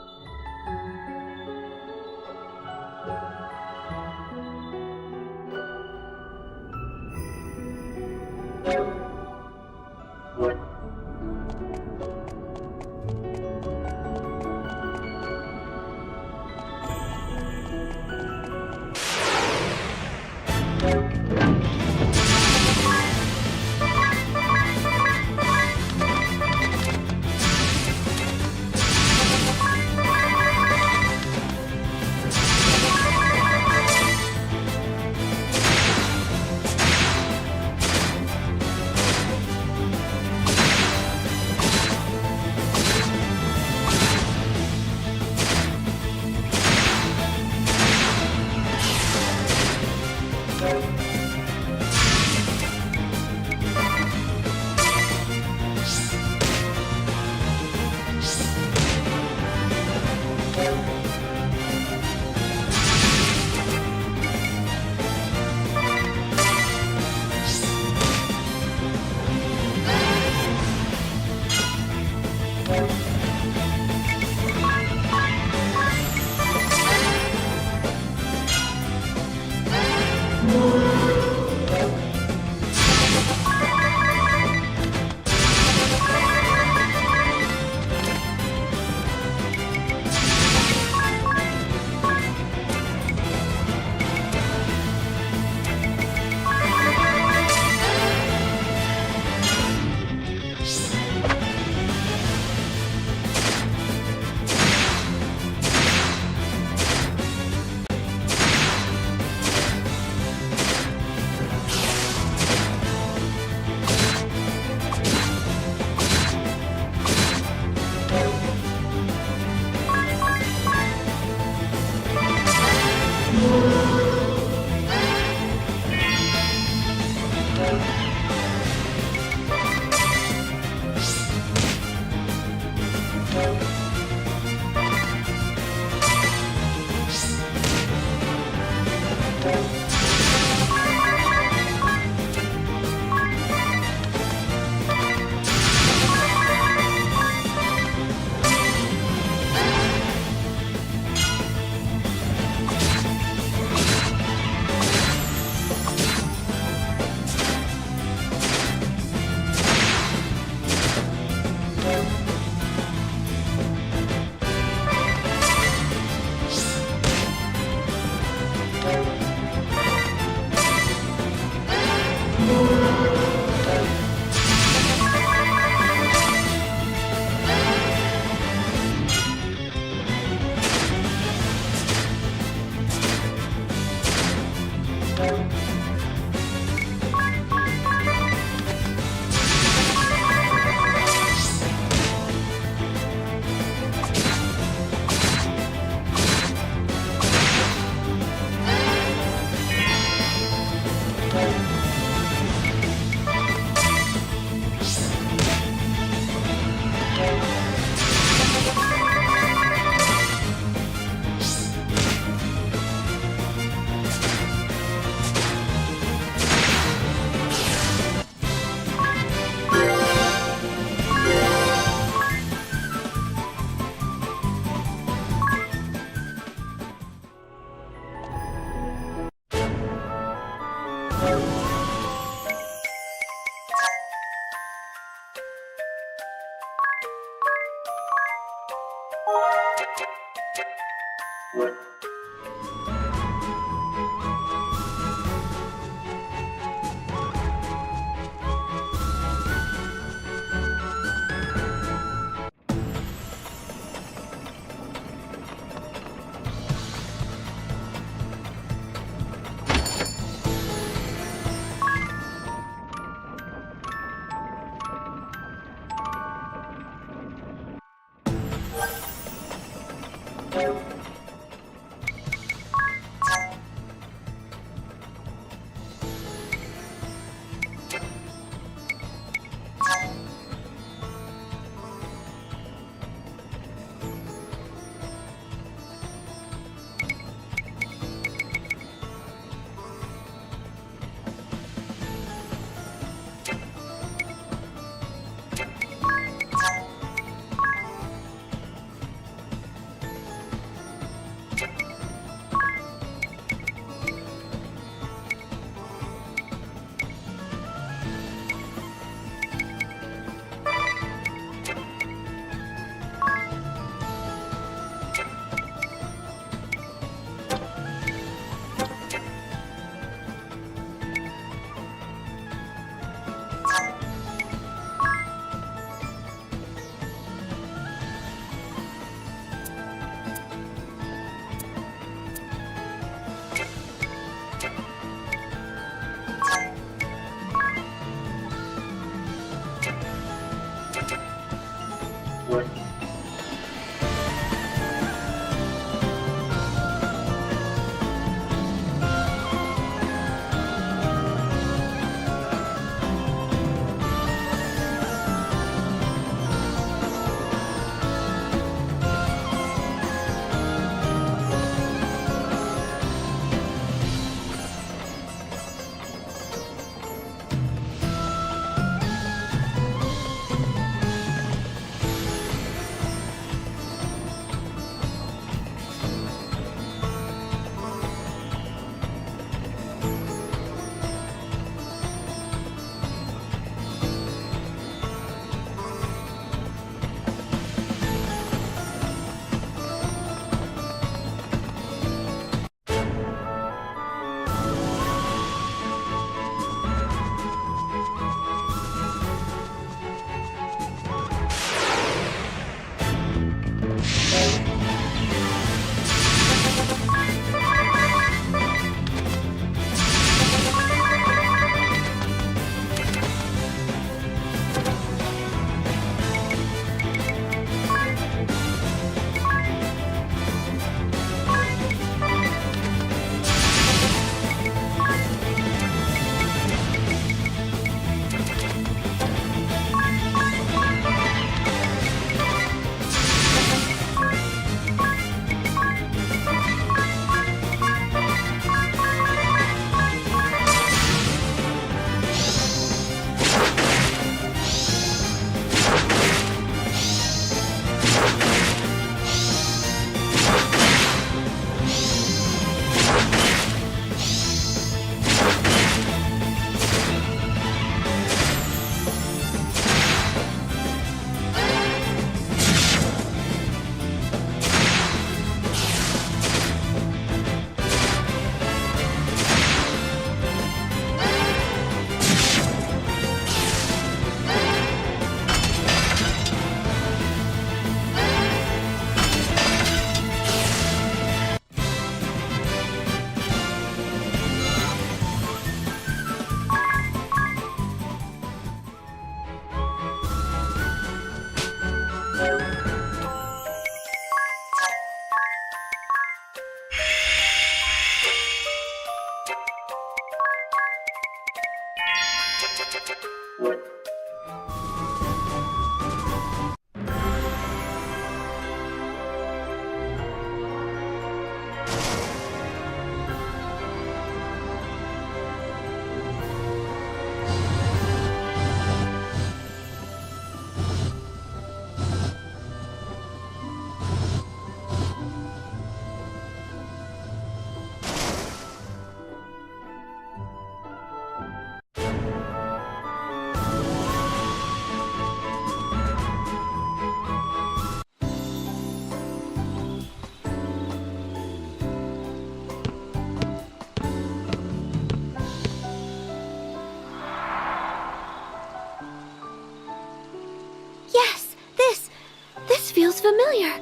Feels familiar.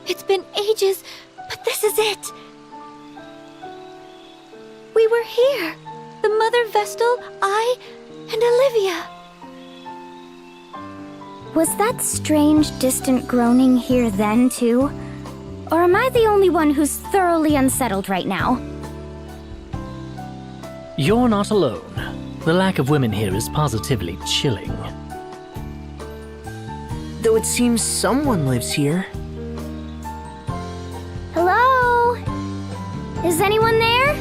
It's been ages, but this is it. We were here. The Mother Vestal, I, and Olivia. Was that strange, distant groaning here then, too? Or am I the only one who's thoroughly unsettled right now? You're not alone. The lack of women here is positively chilling. Though it seems someone lives here. Hello? Is anyone there?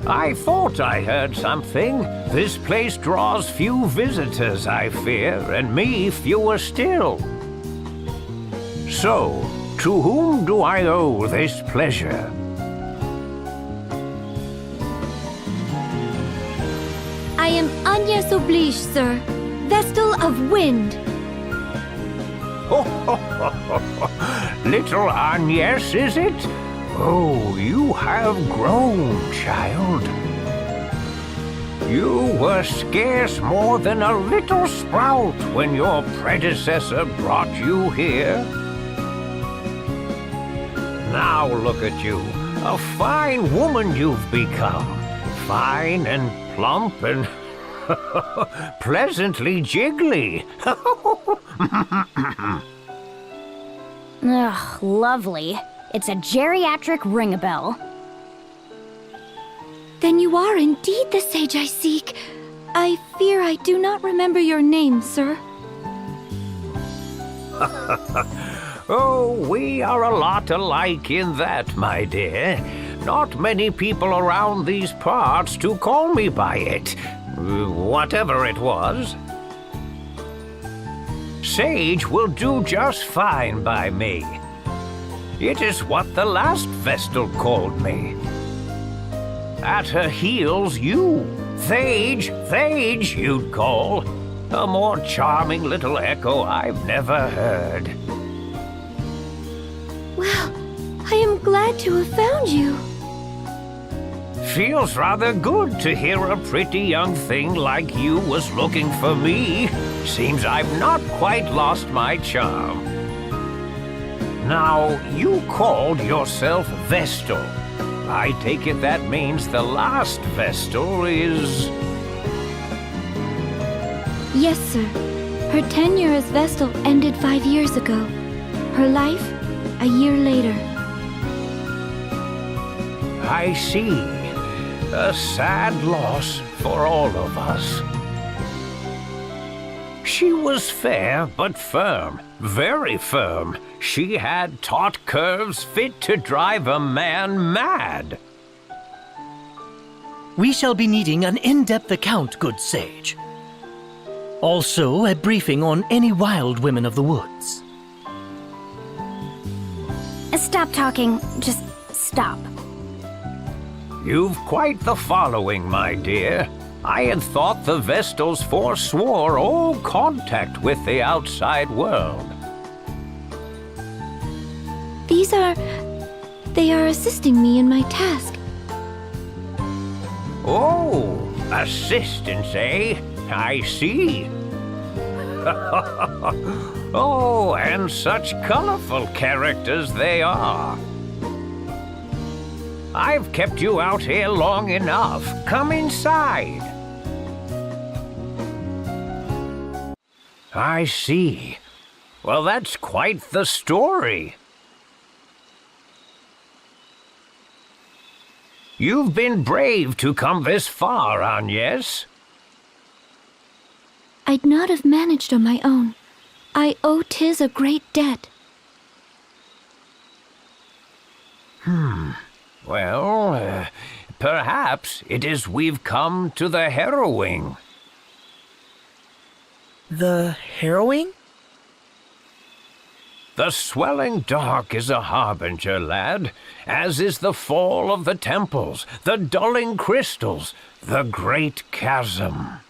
I thought I heard something. This place draws few visitors, I fear, and me fewer still. So, to whom do I owe this pleasure? I am Agnès Oblige, sir. Vestal of Wind. Little Agnès, is it? Oh, you have grown, child. You were scarce more than a little sprout when your predecessor brought you here. Now look at you, a fine woman you've become. Fine and plump and pleasantly jiggly. Ugh, lovely. It's a geriatric Ringabel. Then you are indeed the sage I seek. I fear I do not remember your name, sir. Oh, we are a lot alike in that, my dear. Not many people around these parts to call me by it. Whatever it was. Sage will do just fine by me. It is what the last Vestal called me. At her heels, you. Thage, you'd call. A more charming little echo I've never heard. Well, I am glad to have found you. Feels rather good to hear a pretty young thing like you was looking for me. Seems I've not quite lost my charm. Now, you called yourself Vestal. I take it that means the last Vestal is... Yes, sir. Her tenure as Vestal ended 5 years ago. Her life, a year later. I see. A sad loss for all of us. She was fair but firm, very firm. She had taut curves fit to drive a man mad. We shall be needing an in-depth account, good sage. Also, a briefing on any wild women of the woods. Stop talking. Just stop. You've quite the following, my dear. I had thought the Vestals forswore all contact with the outside world. They are assisting me in my task. Oh, assistance, eh? I see. Oh, and such colorful characters they are. I've kept you out here long enough. Come inside. I see. Well, that's quite the story. You've been brave to come this far, Agnès. I'd not have managed on my own. I owe Tiz a great debt. Well, perhaps it is we've come to the harrowing. The harrowing? The swelling dark is a harbinger, lad, as is the fall of the temples, the dulling crystals, the Great Chasm.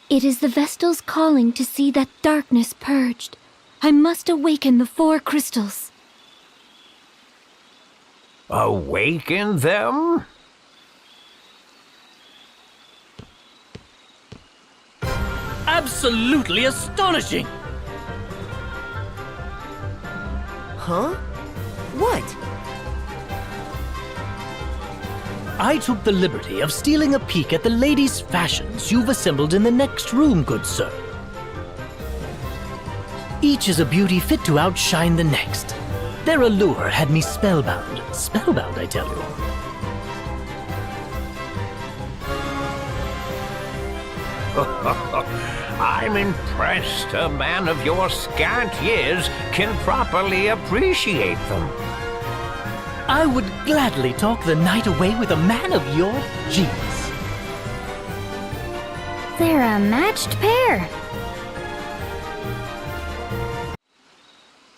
It is the Vestal's calling to see that darkness purged. I must awaken the 4 crystals. Awaken them? Absolutely astonishing! Huh? What? I took the liberty of stealing a peek at the ladies' fashions you've assembled in the next room, good sir. Each is a beauty fit to outshine the next. Their allure had me spellbound. Spellbound, I tell you. I'm impressed a man of your scant years can properly appreciate them. I would gladly talk the night away with a man of your genius. They're a matched pair.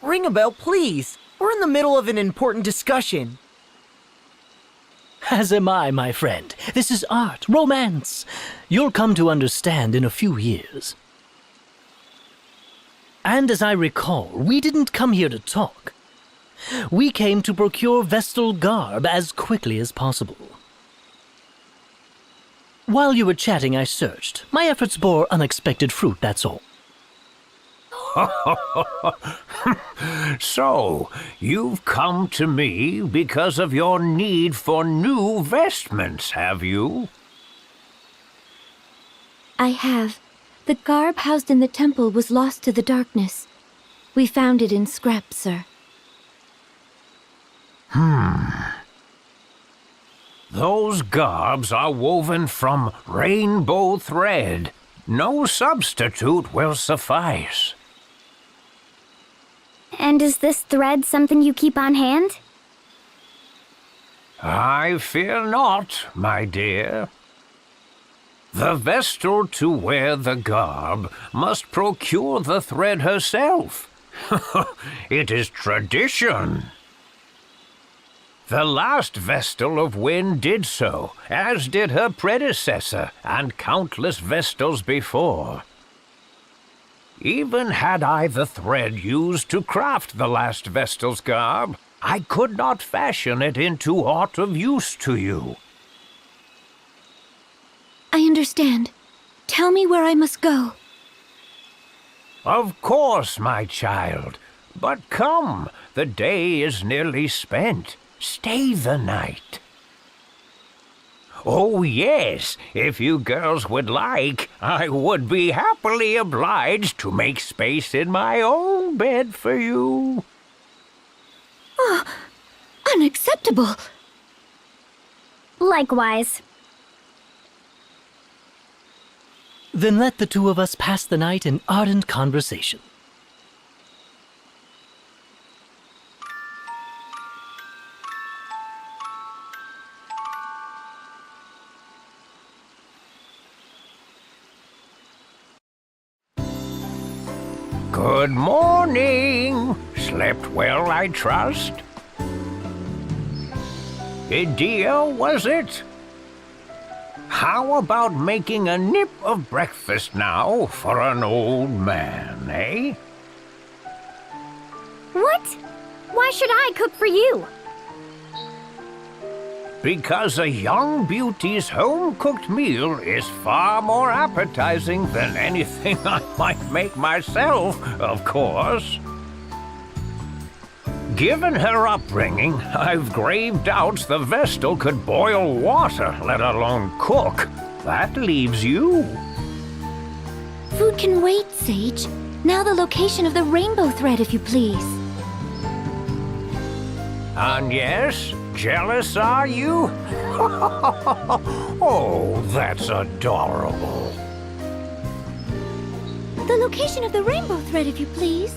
Ringabel, please. We're in the middle of an important discussion. As am I, my friend. This is art, romance. You'll come to understand in a few years. And as I recall, we didn't come here to talk. We came to procure vestal garb as quickly as possible. While you were chatting, I searched. My efforts bore unexpected fruit, that's all. So, you've come to me because of your need for new vestments, have you? I have. The garb housed in the temple was lost to the darkness. We found it in scrap, sir. Those garbs are woven from rainbow thread. No substitute will suffice. And is this thread something you keep on hand? I fear not, my dear. The vestal to wear the garb must procure the thread herself. It is tradition. The last Vestal of Wind did so, as did her predecessor and countless Vestals before. Even had I the thread used to craft the last Vestal's garb, I could not fashion it into aught of use to you. I understand. Tell me where I must go. Of course, my child. But come, the day is nearly spent. Stay the night. Oh, yes, if you girls would like, I would be happily obliged to make space in my own bed for you. Oh, unacceptable. Likewise. Then let the two of us pass the night in ardent conversation. Good morning. Slept well, I trust? A deal, was it? How about making a nip of breakfast now for an old man, eh? What? Why should I cook for you? Because a young beauty's home-cooked meal is far more appetizing than anything I might make myself, of course. Given her upbringing, I've grave doubts the Vestal could boil water, let alone cook. That leaves you. Food can wait, Sage. Now the location of the rainbow thread, if you please. Agnès, Jealous, are you? Oh, that's adorable. The location of the rainbow thread, if you please.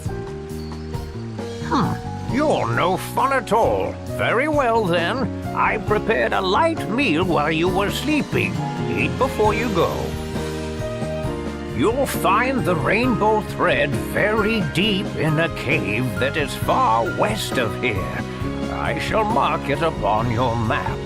You're no fun at all. Very well, then. I prepared a light meal while you were sleeping. Eat before you go. You'll find the rainbow thread very deep in a cave that is far west of here. I shall mark it upon your map.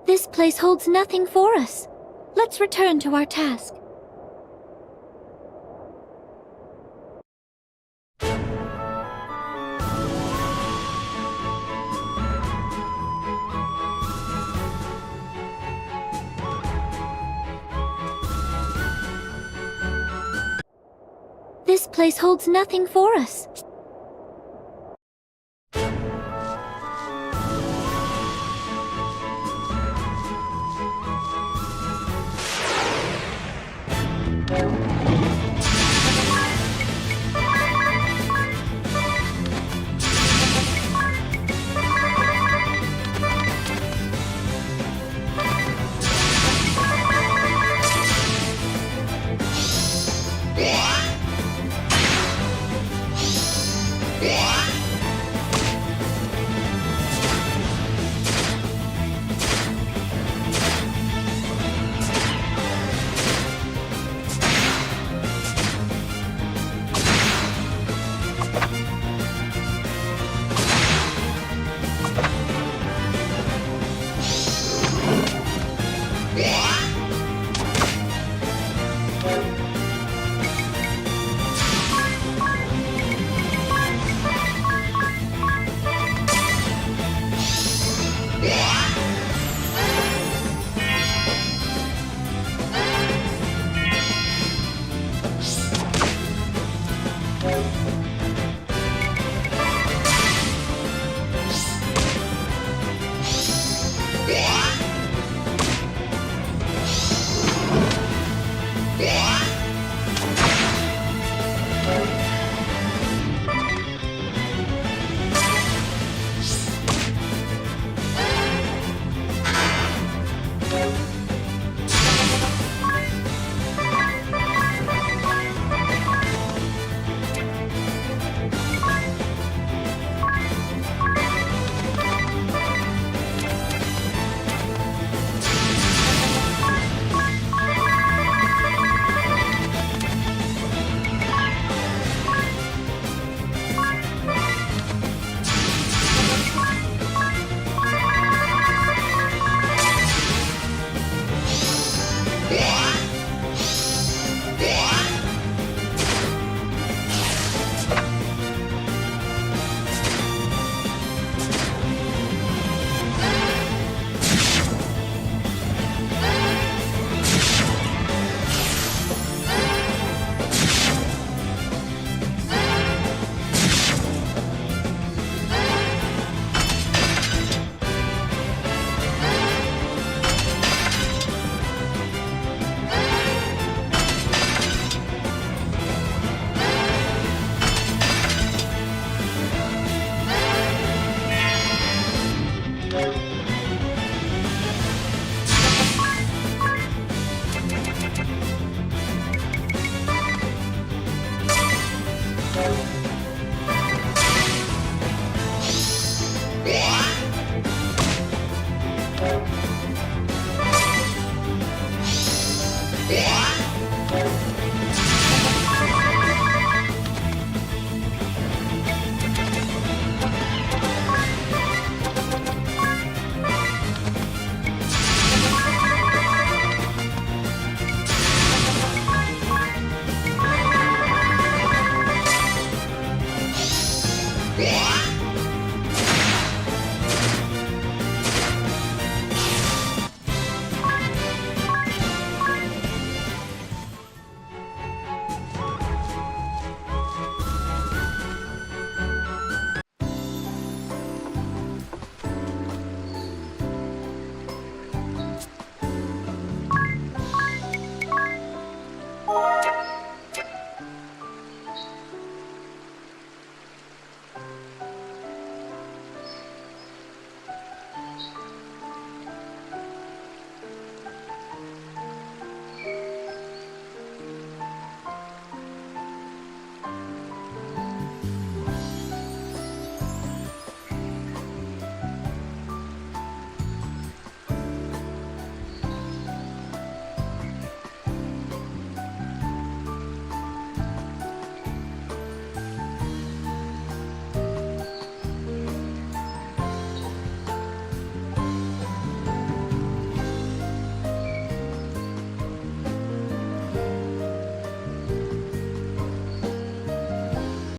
This place holds nothing for us. Let's return to our task. This place holds nothing for us. you.